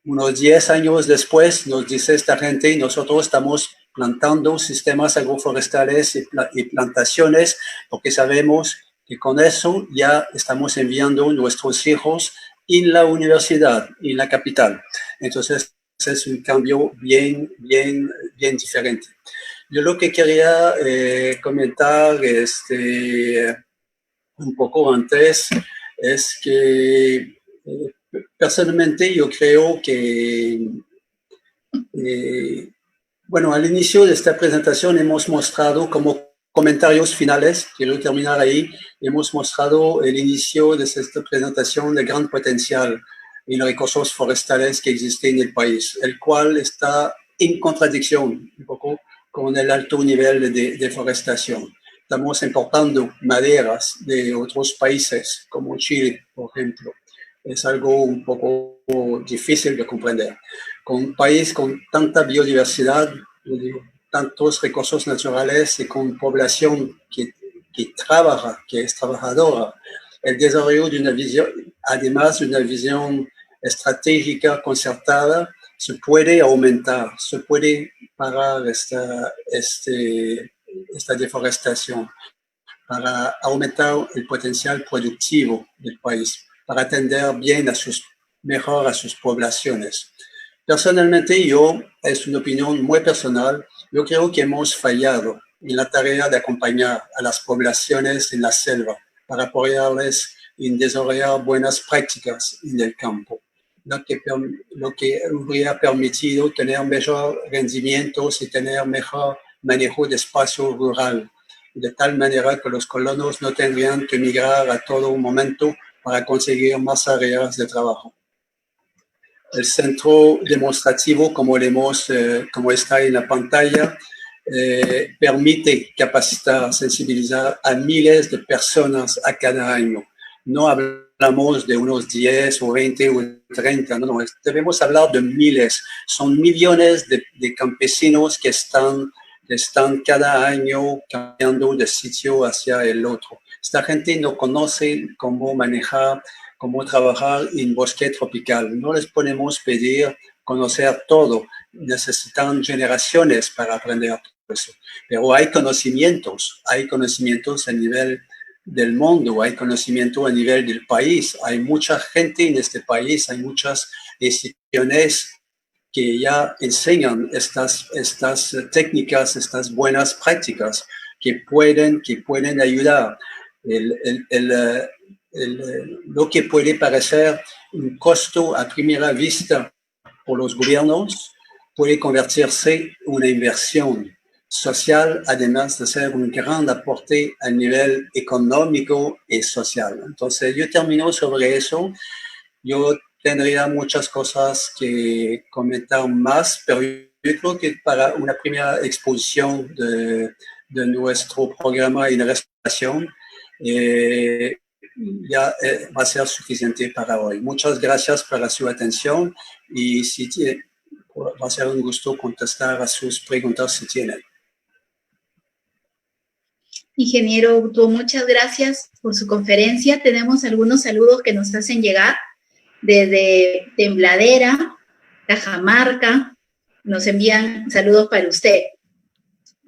Unos 10 años después nos dice esta gente, nosotros estamos plantando sistemas agroforestales y plantaciones porque sabemos que con eso ya estamos enviando nuestros hijos en la universidad, en la capital. Entonces es un cambio bien diferente. Yo lo que quería comentar un poco antes es que personalmente yo creo que, bueno, al inicio de esta presentación hemos mostrado como comentarios finales, quiero terminar ahí, hemos mostrado el inicio de esta presentación de gran potencial en los recursos forestales que existen en el país, el cual está en contradicción un poco con el alto nivel de deforestación. Estamos importando maderas de otros países, como Chile, por ejemplo. Es algo un poco difícil de comprender. Con un país con tanta biodiversidad, tantos recursos naturales y con población que trabaja, que es trabajadora, el desarrollo de una visión, además de una visión estratégica concertada, se puede aumentar, se puede parar esta deforestación para aumentar el potencial productivo del país, para atender bien mejor a sus poblaciones. Personalmente, es una opinión muy personal, yo creo que hemos fallado en la tarea de acompañar a las poblaciones en la selva para apoyarles en desarrollar buenas prácticas en el campo, lo que hubiera permitido tener mejor rendimientos y tener mejor manejo de espacio rural, de tal manera que los colonos no tendrían que migrar a todo momento para conseguir más áreas de trabajo. El centro demostrativo, como está en la pantalla, permite capacitar, sensibilizar a miles de personas a cada año. No hablamos de unos 10 o 20 o 30, no, debemos hablar de miles. Son millones de campesinos que están cada año cambiando de sitio hacia el otro. Esta gente no conoce cómo manejar, cómo trabajar en bosque tropical. No les podemos pedir conocer todo. Necesitan generaciones para aprender todo eso. Pero hay conocimientos a nivel del mundo, hay conocimiento a nivel del país. Hay mucha gente en este país, hay muchas instituciones que ya enseñan estas técnicas, estas buenas prácticas que pueden ayudar. Lo que puede parecer un costo a primera vista por los gobiernos puede convertirse en una inversión social, además de ser un gran aporte a nivel económico y social. Entonces, yo termino sobre eso. Yo tendría muchas cosas que comentar más, pero yo creo que para una primera exposición de nuestro programa de investigación ya va a ser suficiente para hoy. Muchas gracias por su atención y si va a ser un gusto contestar a sus preguntas si tienen. Ingeniero Hurtado, muchas gracias por su conferencia. Tenemos algunos saludos que nos hacen llegar desde Tembladera, Cajamarca. Nos envían saludos para usted.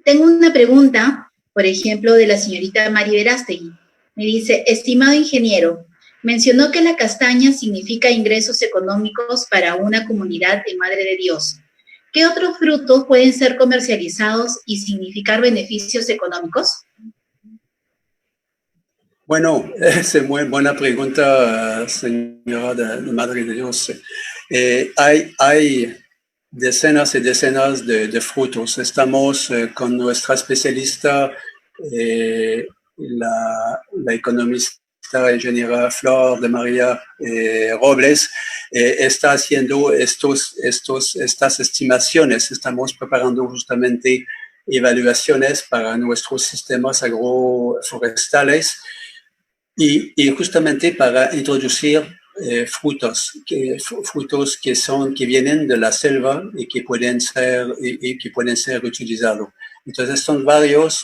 Tengo una pregunta, por ejemplo, de la señorita Mari Verástegui. Me dice, estimado ingeniero, mencionó que la castaña significa ingresos económicos para una comunidad de Madre de Dios. ¿Qué otros frutos pueden ser comercializados y significar beneficios económicos? Bueno, es muy buena pregunta, señora de Madre de Dios. Hay decenas y decenas de frutos. Estamos con nuestra especialista, la economista ingeniera Flor de María Robles, está haciendo estas estimaciones. Estamos preparando justamente evaluaciones para nuestros sistemas agroforestales y justamente para introducir frutos que vienen de la selva y que pueden ser utilizados. Entonces son varios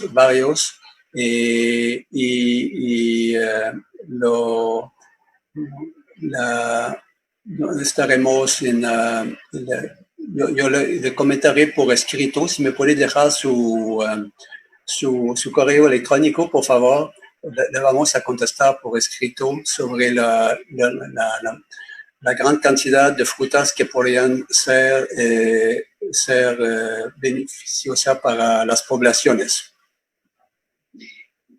estaremos yo le comentaré por escrito. Si me puede dejar su correo electrónico, por favor, le vamos a contestar por escrito sobre la gran cantidad de frutas que podrían ser beneficiosas para las poblaciones.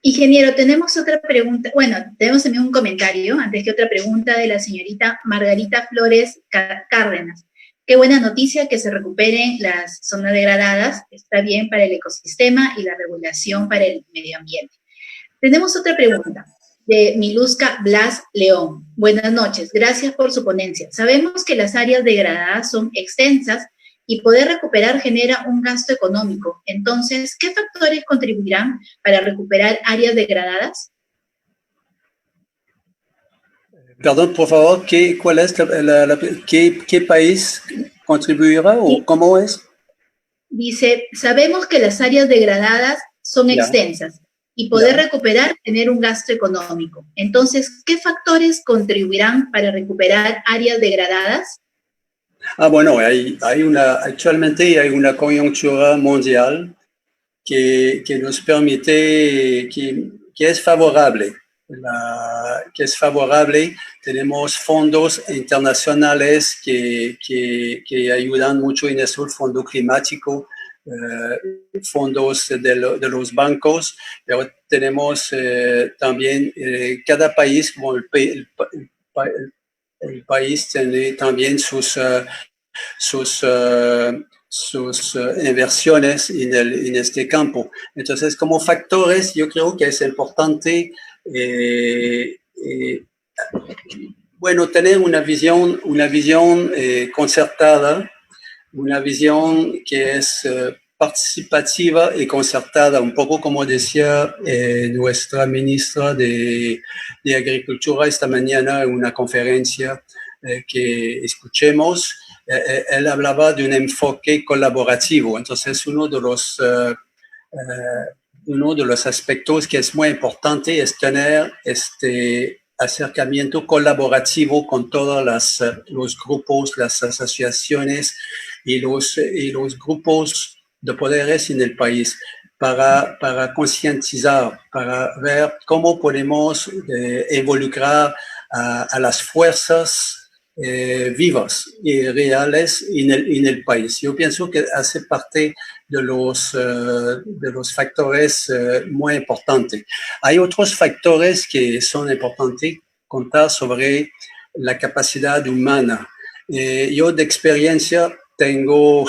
Ingeniero, tenemos otra pregunta, bueno, tenemos también un comentario, antes que otra pregunta de la señorita Margarita Flores Cárdenas. Qué buena noticia que se recuperen las zonas degradadas, está bien para el ecosistema y la regulación para el medio ambiente. Tenemos otra pregunta de Miluska Blas León. Buenas noches, gracias por su ponencia. Sabemos que las áreas degradadas son extensas y poder recuperar genera un gasto económico. Entonces, ¿qué factores contribuirán para recuperar áreas degradadas? Perdón, por favor, ¿cuál es qué país contribuirá o cómo es? Dice, sabemos que las áreas degradadas son extensas y poder recuperar tener un gasto económico. Entonces, ¿qué factores contribuirán para recuperar áreas degradadas? Bueno, actualmente hay una coyuntura mundial que nos permite, que es favorable. Tenemos fondos internacionales que ayudan mucho en eso, el fondo climático, fondos de los bancos, pero tenemos también cada país, como el país tiene también sus inversiones en este campo. Entonces, como factores, yo creo que es importante tener una visión concertada, una visión que es participativa y concertada, un poco como decía nuestra ministra de Agricultura esta mañana en una conferencia que escuchemos. Él hablaba de un enfoque colaborativo. Entonces, uno de los aspectos que es muy importante es tener este acercamiento colaborativo con todos los grupos, las asociaciones y los grupos de poderes en el país para concientizar, para ver cómo podemos involucrar a las fuerzas vivas y reales en el país. Yo pienso que hace parte de los factores muy importantes. Hay otros factores que son importantes contar sobre la capacidad humana. Yo de experiencia tengo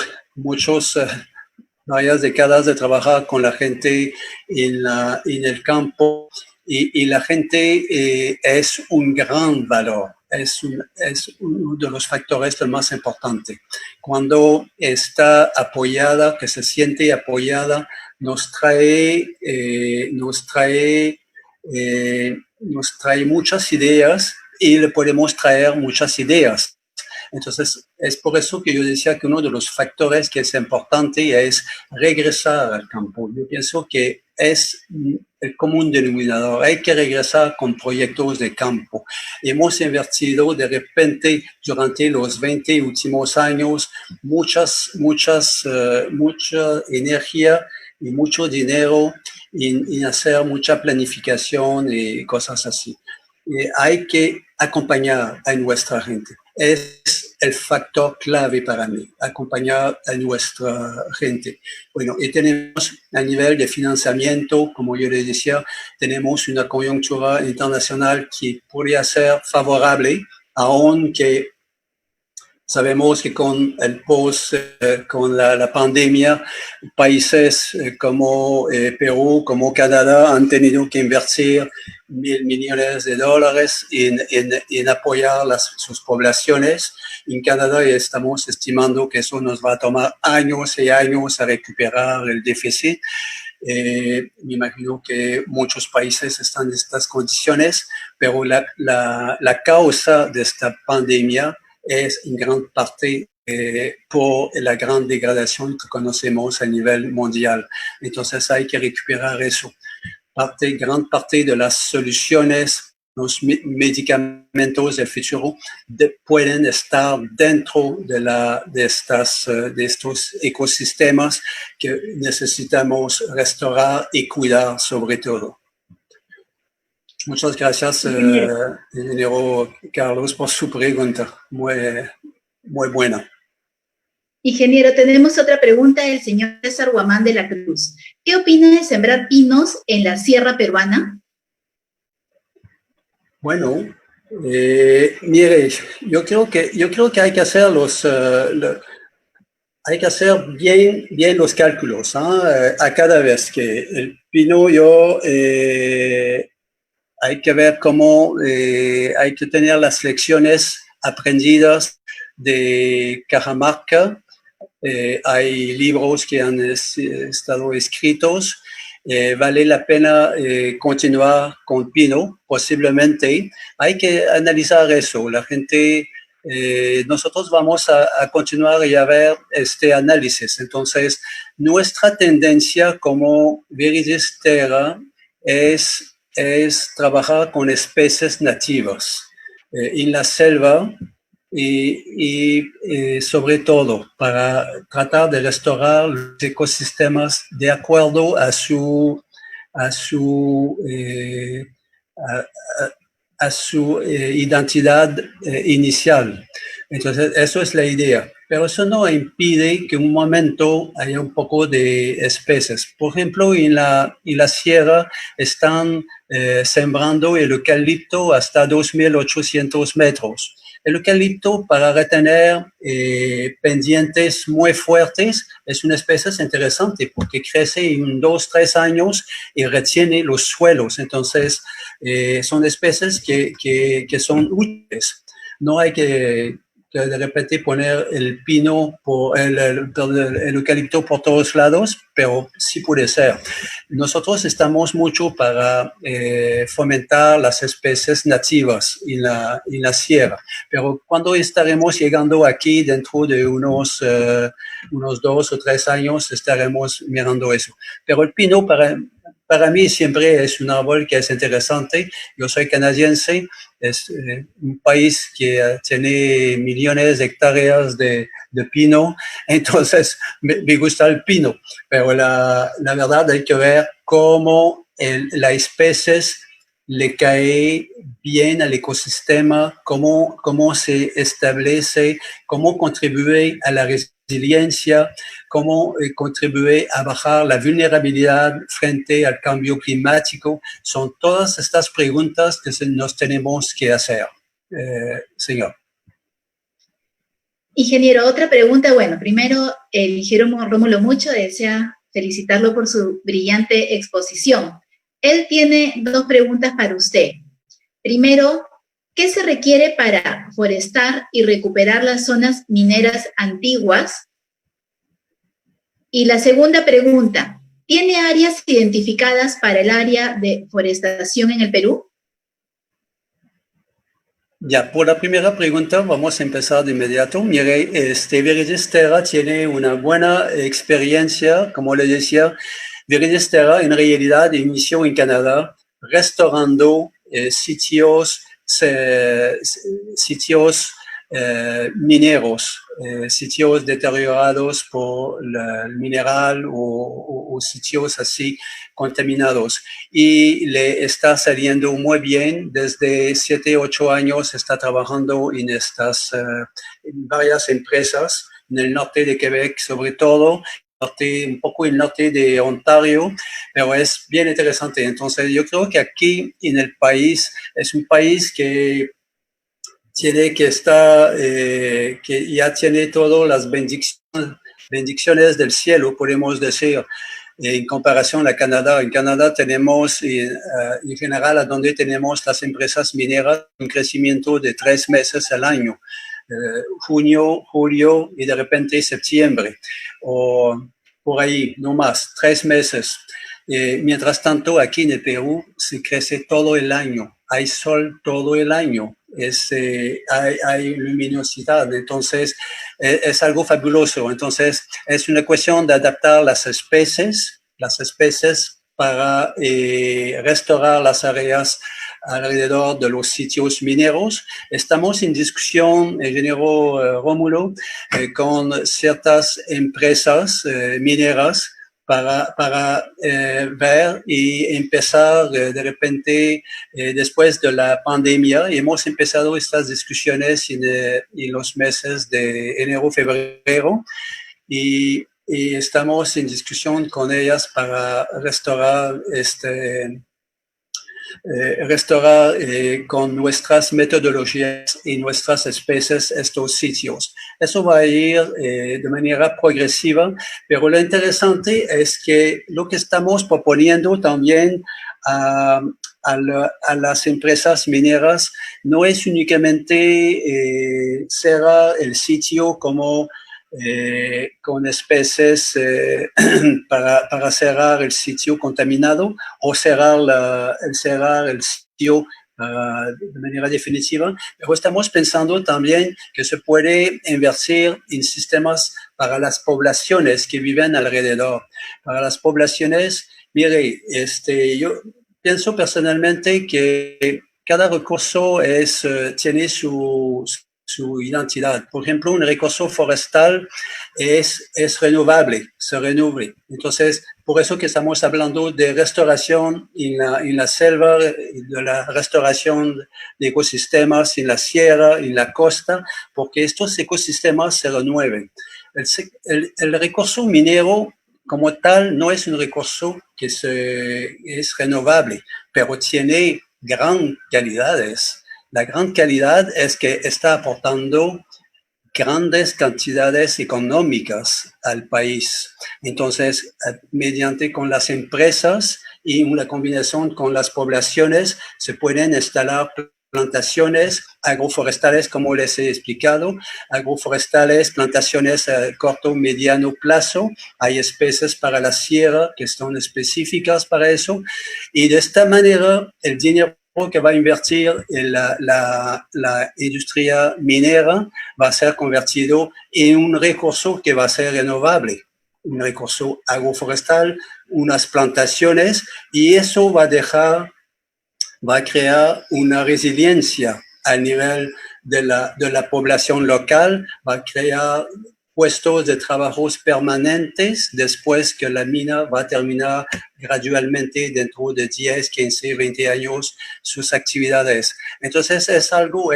varias décadas de trabajar con la gente en el campo y la gente es un gran valor, es uno de los factores más importantes. Cuando está apoyada, que se siente apoyada, nos trae muchas ideas y le podemos traer muchas ideas. Entonces, es por eso que yo decía que uno de los factores que es importante es regresar al campo. Yo pienso que es el común denominador. Hay que regresar con proyectos de campo. Hemos invertido de repente durante los 20 últimos años mucha energía y mucho dinero en hacer mucha planificación y cosas así. Hay que acompañar a nuestra gente. Es el factor clave para mí, acompañar a nuestra gente. Bueno, y tenemos a nivel de financiamiento, como yo les decía, tenemos una coyuntura internacional que podría ser favorable, aunque sabemos que con el con la pandemia, países como Perú, como Canadá han tenido que invertir $1,000 millones en apoyar sus poblaciones. En Canadá estamos estimando que eso nos va a tomar años y años a recuperar el déficit. Me imagino que muchos países están en estas condiciones, pero la causa de esta pandemia es en gran parte por la gran degradación que conocemos a nivel mundial. Entonces hay que recuperar eso. Gran parte de las soluciones, los medicamentos del futuro pueden estar dentro de estos ecosistemas que necesitamos restaurar y cuidar sobre todo. Muchas gracias, ingeniero Carlos, por su pregunta. Muy buena. Ingeniero, tenemos otra pregunta del señor César Guamán de la Cruz. ¿Qué opina de sembrar pinos en la sierra peruana? Bueno, mire, yo creo que hay que hacer bien los cálculos, ¿eh? A cada vez que el pino hay que ver cómo hay que tener las lecciones aprendidas de Cajamarca. Hay libros que han estado escritos. Vale la pena continuar con pino, posiblemente. Hay que analizar eso. La gente, nosotros vamos a continuar y a ver este análisis. Entonces, nuestra tendencia como Viridis Terra es trabajar con especies nativas en la selva y sobre todo para tratar de restaurar los ecosistemas de acuerdo a su identidad inicial. Entonces, eso es la idea. Pero eso no impide que en un momento haya un poco de especies. Por ejemplo, en la sierra están sembrando el eucalipto hasta 2.800 metros. El eucalipto, para retener pendientes muy fuertes, es una especie interesante porque crece en 2-3 años y retiene los suelos. Entonces, son especies que son útiles. No hay que de repente poner el pino, el eucalipto por todos lados, pero sí puede ser. Nosotros estamos mucho para fomentar las especies nativas en la sierra, pero cuando estaremos llegando aquí dentro de unos 2 o 3 años estaremos mirando eso. Pero el pino para mí siempre es un árbol que es interesante. Yo soy canadiense, es un país que tiene millones de hectáreas de pino, entonces me gusta el pino, pero la verdad hay que ver cómo la especie le cae bien al ecosistema, cómo se establece, cómo contribuye a la resiliencia, cómo contribuye a bajar la vulnerabilidad frente al cambio climático. Son todas estas preguntas que nos tenemos que hacer, señor. Ingeniero, otra pregunta. Bueno, primero, el ingeniero Rómulo Mucho desea felicitarlo por su brillante exposición. Él tiene dos preguntas para usted. Primero, ¿qué se requiere para forestar y recuperar las zonas mineras antiguas? Y la segunda pregunta, ¿tiene áreas identificadas para el área de forestación en el Perú? Ya, por la primera pregunta vamos a empezar de inmediato. Mire, Veritas Terra tiene una buena experiencia, como le decía. Veritas Terra en realidad inició en Canadá restaurando sitios mineros, sitios deteriorados por el mineral o sitios así contaminados. Y le está saliendo muy bien. Desde 7, 8 años está trabajando en en varias empresas en el norte de Quebec, sobre todo, un poco en el norte de Ontario, pero es bien interesante. Entonces, yo creo que aquí en el país, es un país que tiene que estar, que ya tiene todas las bendiciones del cielo, podemos decir, en comparación a Canadá. En Canadá tenemos, en general, a donde tenemos las empresas mineras, un crecimiento de 3 meses al año, junio, julio y de repente septiembre, o por ahí, no más, 3 meses. Mientras tanto, aquí en el Perú se crece todo el año, hay sol todo el año, hay luminosidad, entonces es algo fabuloso. Entonces es una cuestión de adaptar las especies para restaurar las áreas alrededor de los sitios mineros. Estamos en discusión, ingeniero Rómulo, con ciertas empresas mineras para ver y empezar de repente después de la pandemia. Hemos empezado estas discusiones en los meses de enero, febrero y estamos en discusión con ellas para restaurar con nuestras metodologías y nuestras especies estos sitios. Eso va a ir de manera progresiva, pero lo interesante es que lo que estamos proponiendo también a las empresas mineras no es únicamente cerrar el sitio como con especies para cerrar el sitio contaminado o cerrar el sitio de manera definitiva, pero estamos pensando también que se puede invertir en sistemas para las poblaciones que viven alrededor. Para las poblaciones, mire, yo pienso personalmente que cada recurso tiene su identidad. Por ejemplo, un recurso forestal es renovable, se renueve. Entonces, por eso que estamos hablando de restauración en la selva, de la restauración de ecosistemas en la sierra, en la costa, porque estos ecosistemas se renueven. El recurso minero como tal no es un recurso que es renovable, pero tiene gran calidades. La gran calidad es que está aportando grandes cantidades económicas al país. Entonces, mediante con las empresas y una combinación con las poblaciones, se pueden instalar plantaciones agroforestales, como les he explicado, agroforestales, plantaciones a corto, mediano plazo. Hay especies para la sierra que son específicas para eso. Y de esta manera, el dinero que va a invertir en la industria minera va a ser convertido en un recurso que va a ser renovable, un recurso agroforestal, unas plantaciones, y eso va a crear una resiliencia a nivel de la población local, va a crear puestos de trabajos permanentes después que la mina va a terminar gradualmente dentro de 10, 15, 20 años sus actividades. Entonces es algo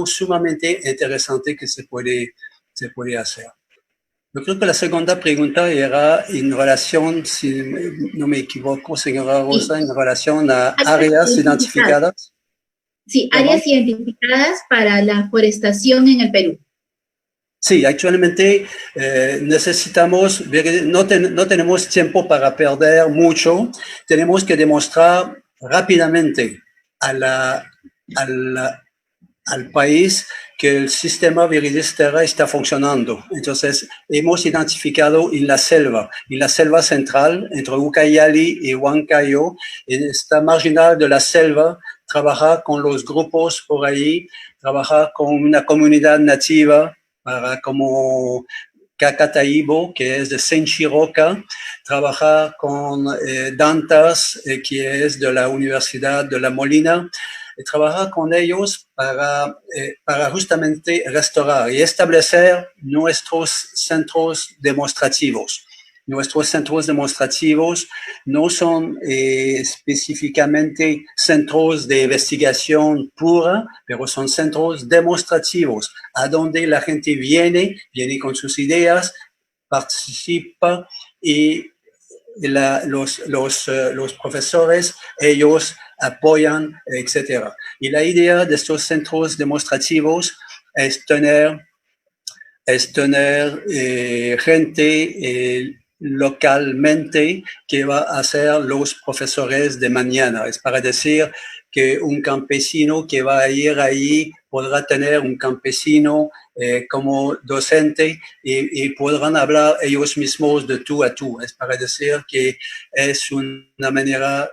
sumamente interesante que se puede hacer. Yo creo que la segunda pregunta era en relación, si no me equivoco, señora Rosa, en relación a áreas identificadas. Sí, áreas identificadas para la forestación en el Perú. Sí, actualmente necesitamos, no tenemos tiempo para perder mucho, tenemos que demostrar rápidamente a al país que el sistema Viridis Terra está funcionando. Entonces, hemos identificado en la selva central, entre Ucayali y Huancayo, en esta marginal de la selva, trabajar con los grupos por ahí, trabajar con una comunidad nativa, para como Cacataibo, que es de Senchiroca, trabajar con Dantas, que es de la Universidad de La Molina, y trabajar con ellos para justamente restaurar y establecer nuestros centros demostrativos. Nuestros centros demostrativos no son específicamente centros de investigación pura, pero son centros demostrativos, a donde la gente viene con sus ideas, participa y los profesores, ellos apoyan, etc. Y la idea de estos centros demostrativos es tener gente localmente que va a ser los profesores de mañana. Es para decir que un campesino que va a ir ahí podrá tener un campesino como docente y podrán hablar ellos mismos de tú a tú. Es para decir que es una manera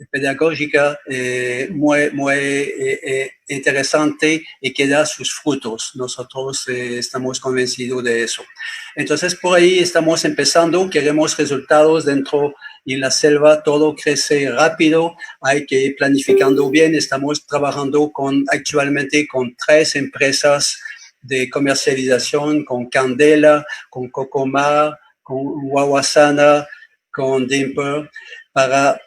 pedagógica muy interesante y que da sus frutos. Nosotros estamos convencidos de eso. Entonces, por ahí estamos empezando, queremos resultados dentro en la selva, todo crece rápido, hay que ir planificando bien, estamos trabajando actualmente con 3 empresas de comercialización, con Candela, con Cocomar, con Wawasana, con Dimper, para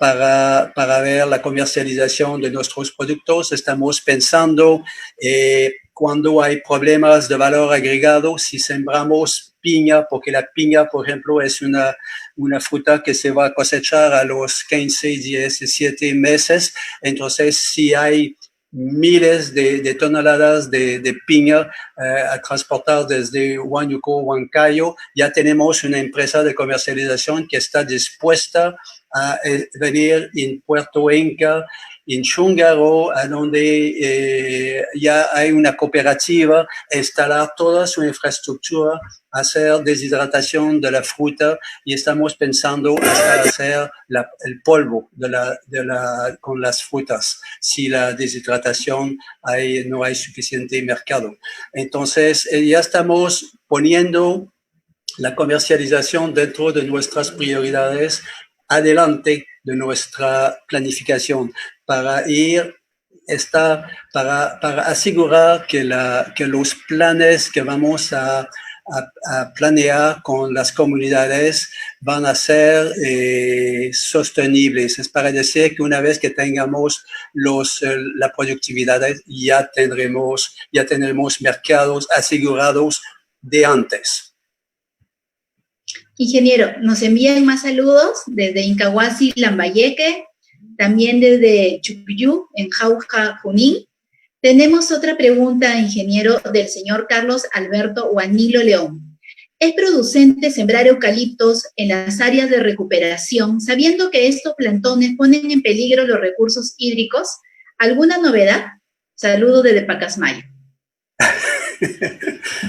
ver la comercialización de nuestros productos. Estamos pensando cuando hay problemas de valor agregado, si sembramos piña, porque la piña, por ejemplo, es una fruta que se va a cosechar a los 15, 17 meses. Entonces, si hay miles de toneladas de piña a transportar desde Huánuco, Huancayo, ya tenemos una empresa de comercialización que está dispuesta a venir en Puerto Inca, en Chungaro, a donde ya hay una cooperativa, instalar toda su infraestructura, hacer deshidratación de la fruta y estamos pensando hasta hacer el polvo con las frutas, si la deshidratación no hay suficiente mercado. Entonces, ya estamos poniendo la comercialización dentro de nuestras prioridades adelante de nuestra planificación para para asegurar que los planes que vamos a planear con las comunidades van a ser sostenibles. Es para decir que una vez que tengamos la productividad, ya tendremos mercados asegurados de antes. Ingeniero, nos envían más saludos desde Incahuasi, Lambayeque, también desde Chupuyú, en Jauja, Junín. Tenemos otra pregunta, ingeniero, del señor Carlos Alberto Guanilo León. ¿Es producente sembrar eucaliptos en las áreas de recuperación, sabiendo que estos plantones ponen en peligro los recursos hídricos? ¿Alguna novedad? Saludo desde Pacasmayo.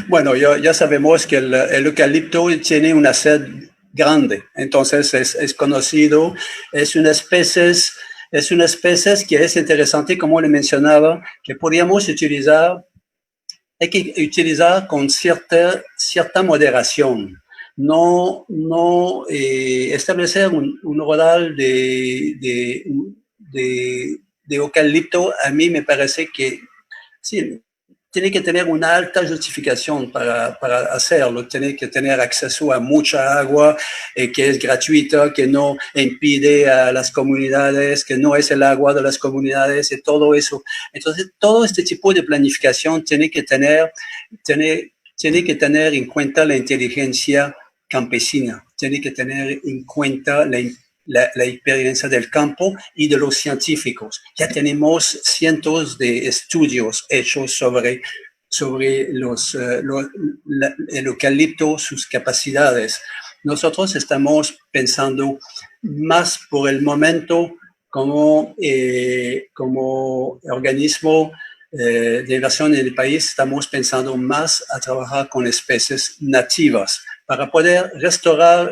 Bueno, ya sabemos que el eucalipto tiene una sed grande, entonces es conocido, es una especie que es interesante, como le mencionaba, que podríamos utilizar, hay que utilizar con cierta moderación. No establecer un rodal de eucalipto, a mí me parece que sí, tiene que tener una alta justificación para hacerlo, tiene que tener acceso a mucha agua, que es gratuita, que no impide a las comunidades, que no es el agua de las comunidades y todo eso. Entonces, todo este tipo de planificación tiene que tener en cuenta la inteligencia campesina, tiene que tener en cuenta la experiencia del campo y de los científicos. Ya tenemos cientos de estudios hechos sobre sobre el eucalipto, sus capacidades. Nosotros estamos pensando más por el momento como organismo de inversión en el país, estamos pensando más a trabajar con especies nativas para poder restaurar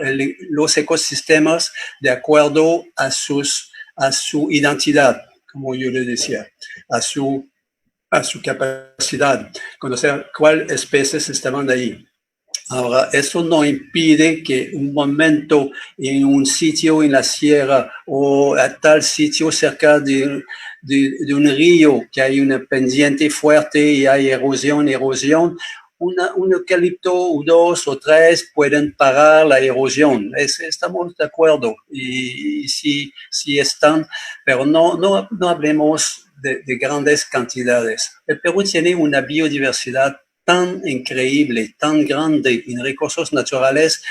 los ecosistemas de acuerdo a su identidad, como yo le decía, a su capacidad, conocer cuáles especies estaban ahí. Ahora, eso no impide que un momento en un sitio en la sierra o a tal sitio cerca de un río que hay una pendiente fuerte y hay erosión, un eucalipto o dos o tres pueden parar la erosión. Estamos de acuerdo y si están, pero no hablemos de grandes cantidades. El Perú tiene una biodiversidad tan increíble, tan grande en recursos naturales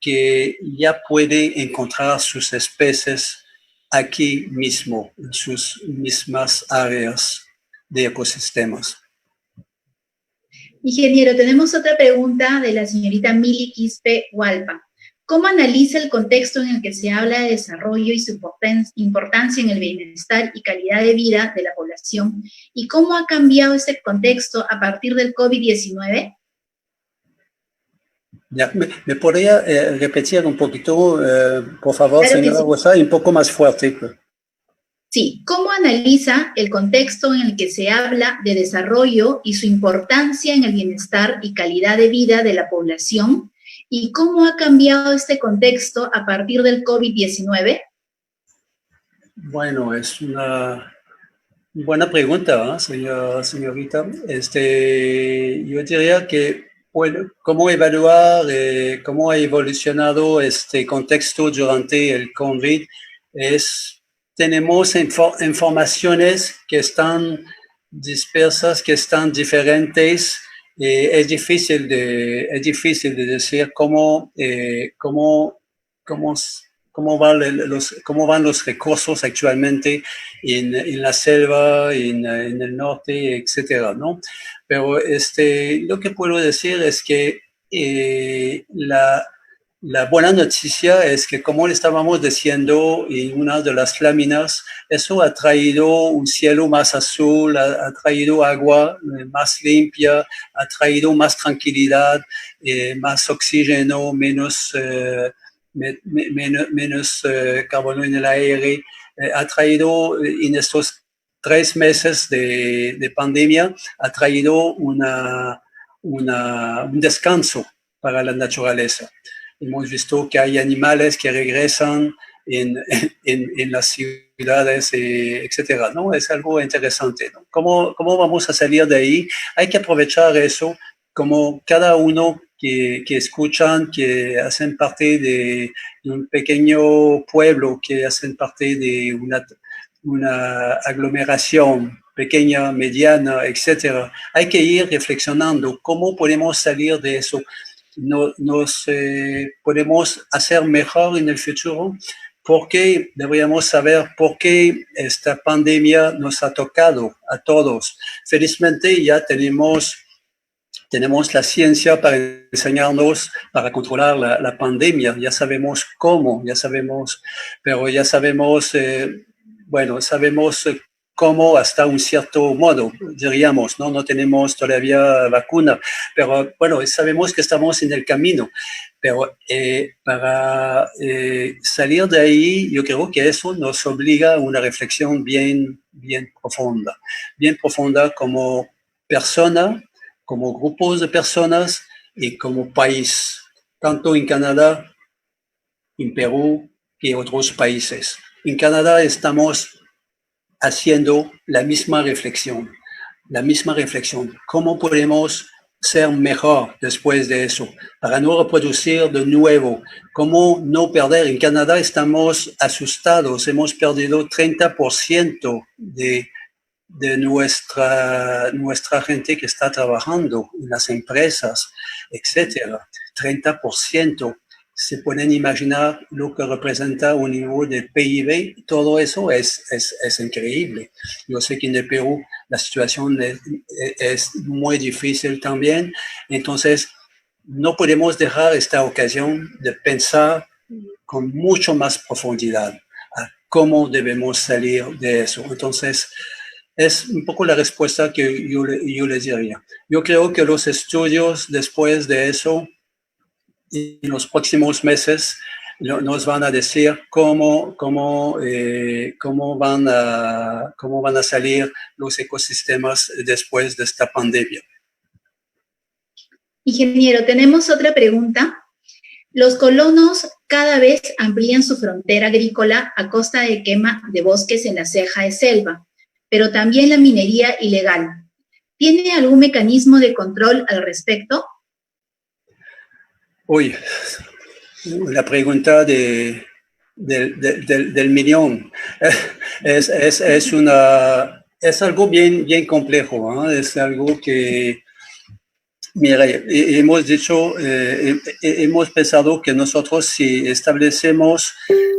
que ya puede encontrar sus especies aquí mismo, en sus mismas áreas de ecosistemas. Ingeniero, tenemos otra pregunta de la señorita Mili Quispe Hualpa. ¿Cómo analiza el contexto en el que se habla de desarrollo y su importancia en el bienestar y calidad de vida de la población? ¿Y cómo ha cambiado este contexto a partir del COVID-19? Ya, ¿me podría repetir un poquito, por favor, Claro que señora sí. Rosa, un poco más fuerte? Sí, ¿cómo analiza el contexto en el que se habla de desarrollo y su importancia en el bienestar y calidad de vida de la población? ¿Y cómo ha cambiado este contexto a partir del COVID-19? Bueno, es una buena pregunta, ¿eh, señorita? Yo diría que, bueno, ¿cómo evaluar cómo ha evolucionado este contexto durante el COVID? Tenemos informaciones que están dispersas, que están diferentes. Es difícil de decir cómo van los recursos actualmente en la selva, en el norte, etcétera, ¿no? Pero lo que puedo decir es que la buena noticia es que, como le estábamos diciendo en una de las láminas, eso ha traído un cielo más azul, ha traído agua más limpia, ha traído más tranquilidad, más oxígeno, menos carbono en el aire, ha traído en estos 3 meses de pandemia, ha traído un descanso para la naturaleza. Hemos visto que hay animales que regresan en las ciudades, etcétera, ¿no? Es algo interesante, ¿no? ¿Cómo vamos a salir de ahí? Hay que aprovechar eso como cada uno que escuchan, que hacen parte de un pequeño pueblo, que hacen parte de una aglomeración pequeña, mediana, etcétera. Hay que ir reflexionando cómo podemos salir de eso. Nos podemos hacer mejor en el futuro, porque deberíamos saber por qué esta pandemia nos ha tocado a todos. Felizmente ya tenemos la ciencia para enseñarnos, para controlar la pandemia. Ya sabemos cómo, pero ya sabemos, sabemos cómo hasta un cierto modo, diríamos, ¿no? No tenemos todavía vacuna, pero bueno, sabemos que estamos en el camino. Pero para salir de ahí, yo creo que eso nos obliga a una reflexión bien profunda como persona, como grupos de personas y como país, tanto en Canadá, en Perú y otros países. En Canadá estamos haciendo la misma reflexión. ¿Cómo podemos ser mejor después de eso? Para no reproducir de nuevo. ¿Cómo no perder? En Canadá estamos asustados. Hemos perdido 30% de nuestra gente que está trabajando en las empresas, etcétera. 30%. se pueden imaginar lo que representa un nivel de PIB. Todo eso es increíble. Yo sé que en el Perú la situación es muy difícil también. Entonces, no podemos dejar esta ocasión de pensar con mucho más profundidad a cómo debemos salir de eso. Entonces, es un poco la respuesta que yo les diría. Yo creo que los estudios después de eso, en los próximos meses, nos van a decir cómo van a salir los ecosistemas después de esta pandemia. Ingeniero, tenemos otra pregunta. Los colonos cada vez amplían su frontera agrícola a costa de quema de bosques en la ceja de selva, pero también la minería ilegal. ¿Tiene algún mecanismo de control al respecto? Uy, la pregunta del millón es algo bien complejo, ¿eh? Es algo que, mira, hemos pensado que nosotros si establecemos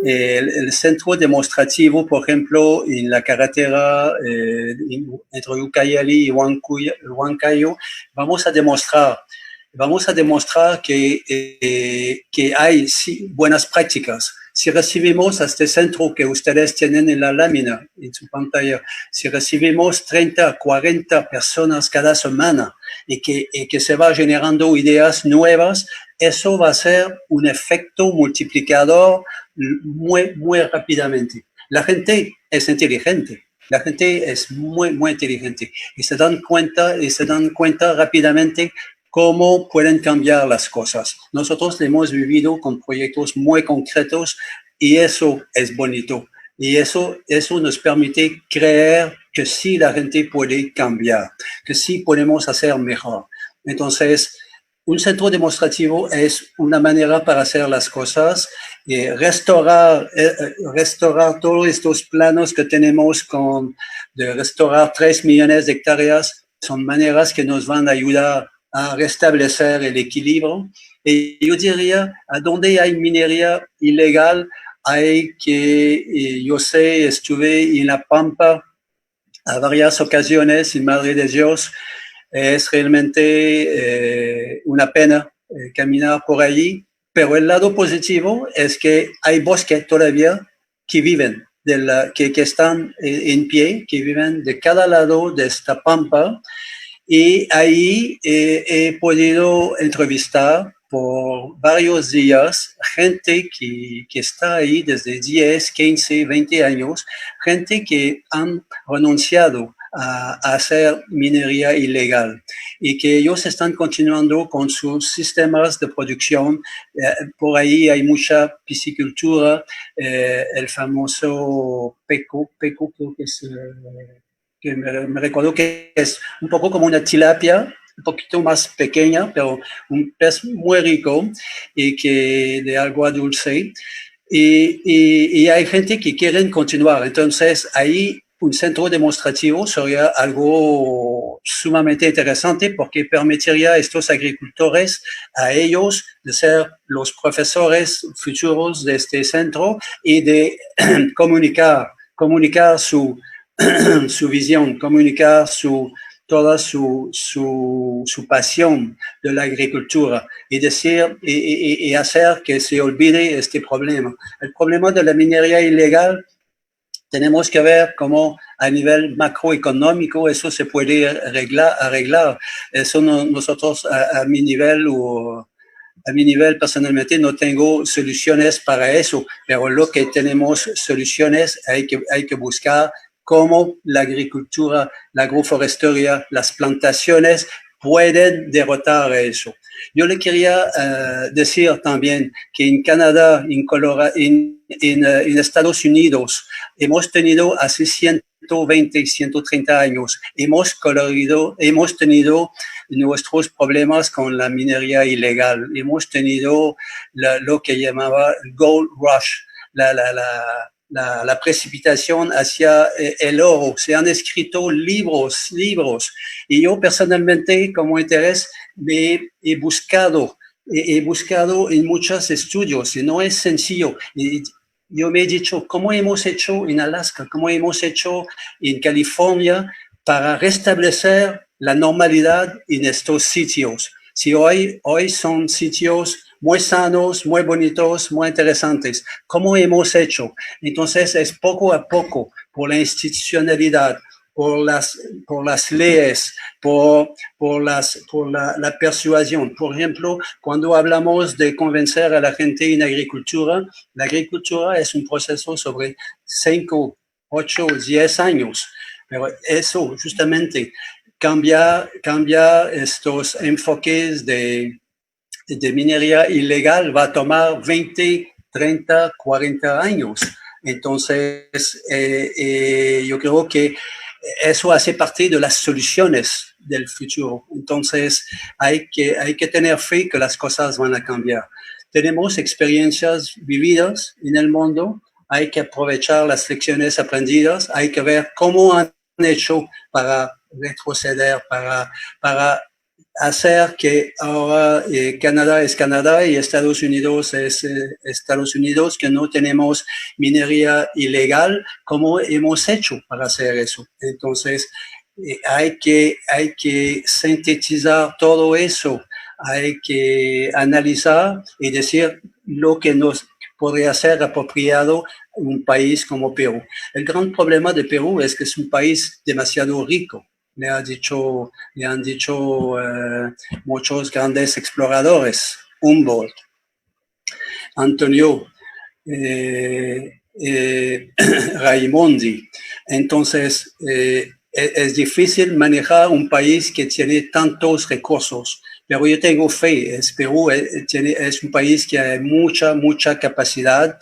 el centro demostrativo, por ejemplo, en la carretera entre Ucayali y Huancayo, vamos a demostrar que hay sí, buenas prácticas. Si recibimos a este centro que ustedes tienen en la lámina, en su pantalla, si recibimos 30, 40 personas cada semana y que se va generando ideas nuevas, eso va a ser un efecto multiplicador muy rápidamente. La gente es inteligente. La gente es muy inteligente y se dan cuenta rápidamente cómo pueden cambiar las cosas. Nosotros hemos vivido con proyectos muy concretos y eso es bonito. Y eso nos permite creer que sí la gente puede cambiar, que sí podemos hacer mejor. Entonces, un centro demostrativo es una manera para hacer las cosas, restaurar todos estos planos que tenemos de restaurar 3 millones de hectáreas, son maneras que nos van a ayudar a restablecer el equilibrio. Y yo diría, a donde hay minería ilegal, hay que, yo sé, estuve en La Pampa a varias ocasiones, en Madre de Dios, es realmente una pena caminar por allí, pero el lado positivo es que hay bosques todavía que viven, que están en pie, que viven de cada lado de esta pampa. Y ahí he podido entrevistar por varios días gente que está ahí desde 10, 15, 20 años, gente que han renunciado a hacer minería ilegal y que ellos están continuando con sus sistemas de producción. Por ahí hay mucha piscicultura, el famoso peco creo que es... que me recuerdo que es un poco como una tilapia, un poquito más pequeña, pero un pez muy rico y que de agua dulce. Y hay gente que quiere continuar. Entonces, ahí un centro demostrativo sería algo sumamente interesante porque permitiría a estos agricultores, a ellos, de ser los profesores futuros de este centro y de comunicar su visión, comunicar toda su pasión de la agricultura y decir y hacer que se olvide este problema. El problema de la minería ilegal tenemos que ver cómo a nivel macroeconómico eso se puede arreglar. Eso nosotros a mi nivel personalmente no tengo soluciones para eso, pero lo que tenemos soluciones hay que buscar cómo la agricultura, la agroforestería, las plantaciones pueden derrotar eso. Yo le quería decir también que en Canadá, en Estados Unidos, hemos tenido hace 120, 130 años, hemos tenido nuestros problemas con la minería ilegal. Hemos tenido lo que llamaba Gold Rush, la precipitación hacia el oro. Se han escrito libros. Y yo personalmente, como interés, he buscado he buscado en muchos estudios y no es sencillo. Y yo me he dicho, ¿cómo hemos hecho en Alaska? ¿Cómo hemos hecho en California para restablecer la normalidad en estos sitios? Si hoy son sitios muy sanos, muy bonitos, muy interesantes. ¿Cómo hemos hecho? Entonces es poco a poco, por la institucionalidad, por las leyes, por la persuasión. Por ejemplo, cuando hablamos de convencer a la gente en agricultura, la agricultura es un proceso sobre 5, 8, 10 años. Pero eso, justamente, cambiar estos enfoques de minería ilegal va a tomar 20, 30, 40 años. Entonces, yo creo que eso hace parte de las soluciones del futuro. Entonces, hay que tener fe que las cosas van a cambiar. Tenemos experiencias vividas en el mundo, hay que aprovechar las lecciones aprendidas, hay que ver cómo han hecho para retroceder, para hacer que ahora Canadá es Canadá y Estados Unidos es Estados Unidos, que no tenemos minería ilegal, como hemos hecho para hacer eso. Entonces, hay que sintetizar todo eso, hay que analizar y decir lo que nos podría ser apropiado un país como Perú. El gran problema de Perú es que es un país demasiado rico. Le han dicho muchos grandes exploradores, Humboldt, Antonio, Raimondi. Entonces, es difícil manejar un país que tiene tantos recursos, pero yo tengo fe. Perú es un país que hay mucha capacidad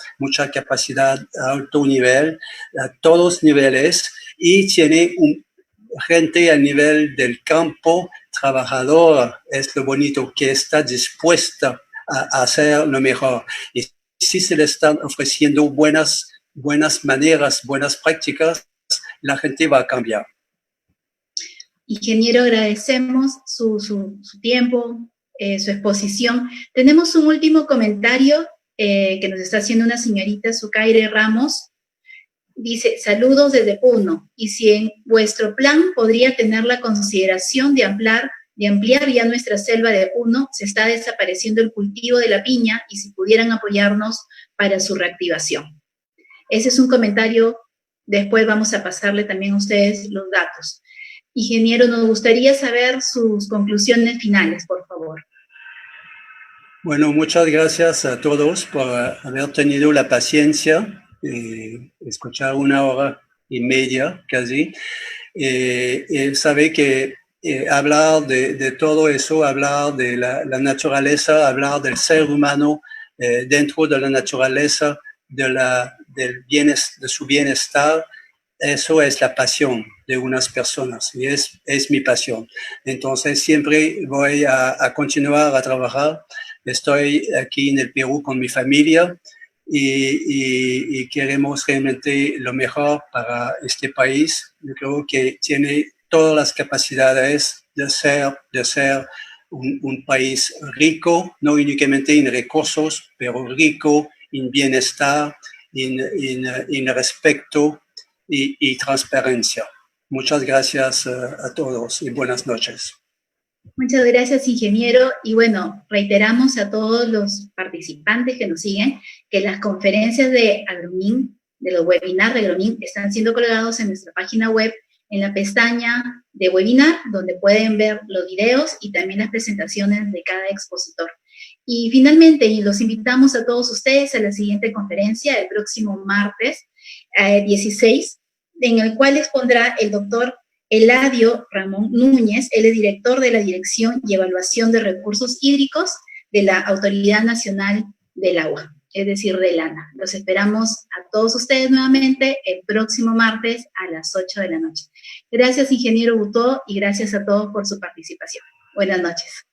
a alto nivel, a todos niveles, y tiene gente a nivel del campo, trabajador, es lo bonito, que está dispuesta a hacer lo mejor. Y si se le están ofreciendo buenas maneras, buenas prácticas, la gente va a cambiar. Ingeniero, agradecemos su tiempo, su exposición. Tenemos un último comentario que nos está haciendo una señorita, Sucaire Ramos. Dice, saludos desde Puno, y si en vuestro plan podría tener la consideración de ampliar ya nuestra selva de Puno, se está desapareciendo el cultivo de la piña, y si pudieran apoyarnos para su reactivación. Ese es un comentario, después vamos a pasarle también a ustedes los datos. Ingeniero, nos gustaría saber sus conclusiones finales, por favor. Bueno, muchas gracias a todos por haber tenido la paciencia de escuchar 1 hora y media casi. Sabe que hablar de todo eso, hablar de la naturaleza, hablar del ser humano dentro de la naturaleza, de su bienestar, eso es la pasión de unas personas y es mi pasión. Entonces siempre voy a continuar a trabajar. Estoy aquí en el Perú con mi familia y queremos realmente lo mejor para este país. Yo creo que tiene todas las capacidades de ser un país rico, no únicamente en recursos, pero rico en bienestar, en respeto y transparencia. Muchas gracias a todos y buenas noches. Muchas gracias, ingeniero. Y bueno, reiteramos a todos los participantes que nos siguen que las conferencias de Agromin, de los webinars de Agromin, están siendo colgados en nuestra página web, en la pestaña de webinar, donde pueden ver los videos y también las presentaciones de cada expositor. Y finalmente, y los invitamos a todos ustedes a la siguiente conferencia, el próximo martes 16, en el cual expondrá el doctor Eladio Ramón Núñez. Él es director de la Dirección y Evaluación de Recursos Hídricos de la Autoridad Nacional del Agua, es decir, del ANA. Los esperamos a todos ustedes nuevamente el próximo martes a las 8 de la noche. Gracias, ingeniero Butó, y gracias a todos por su participación. Buenas noches.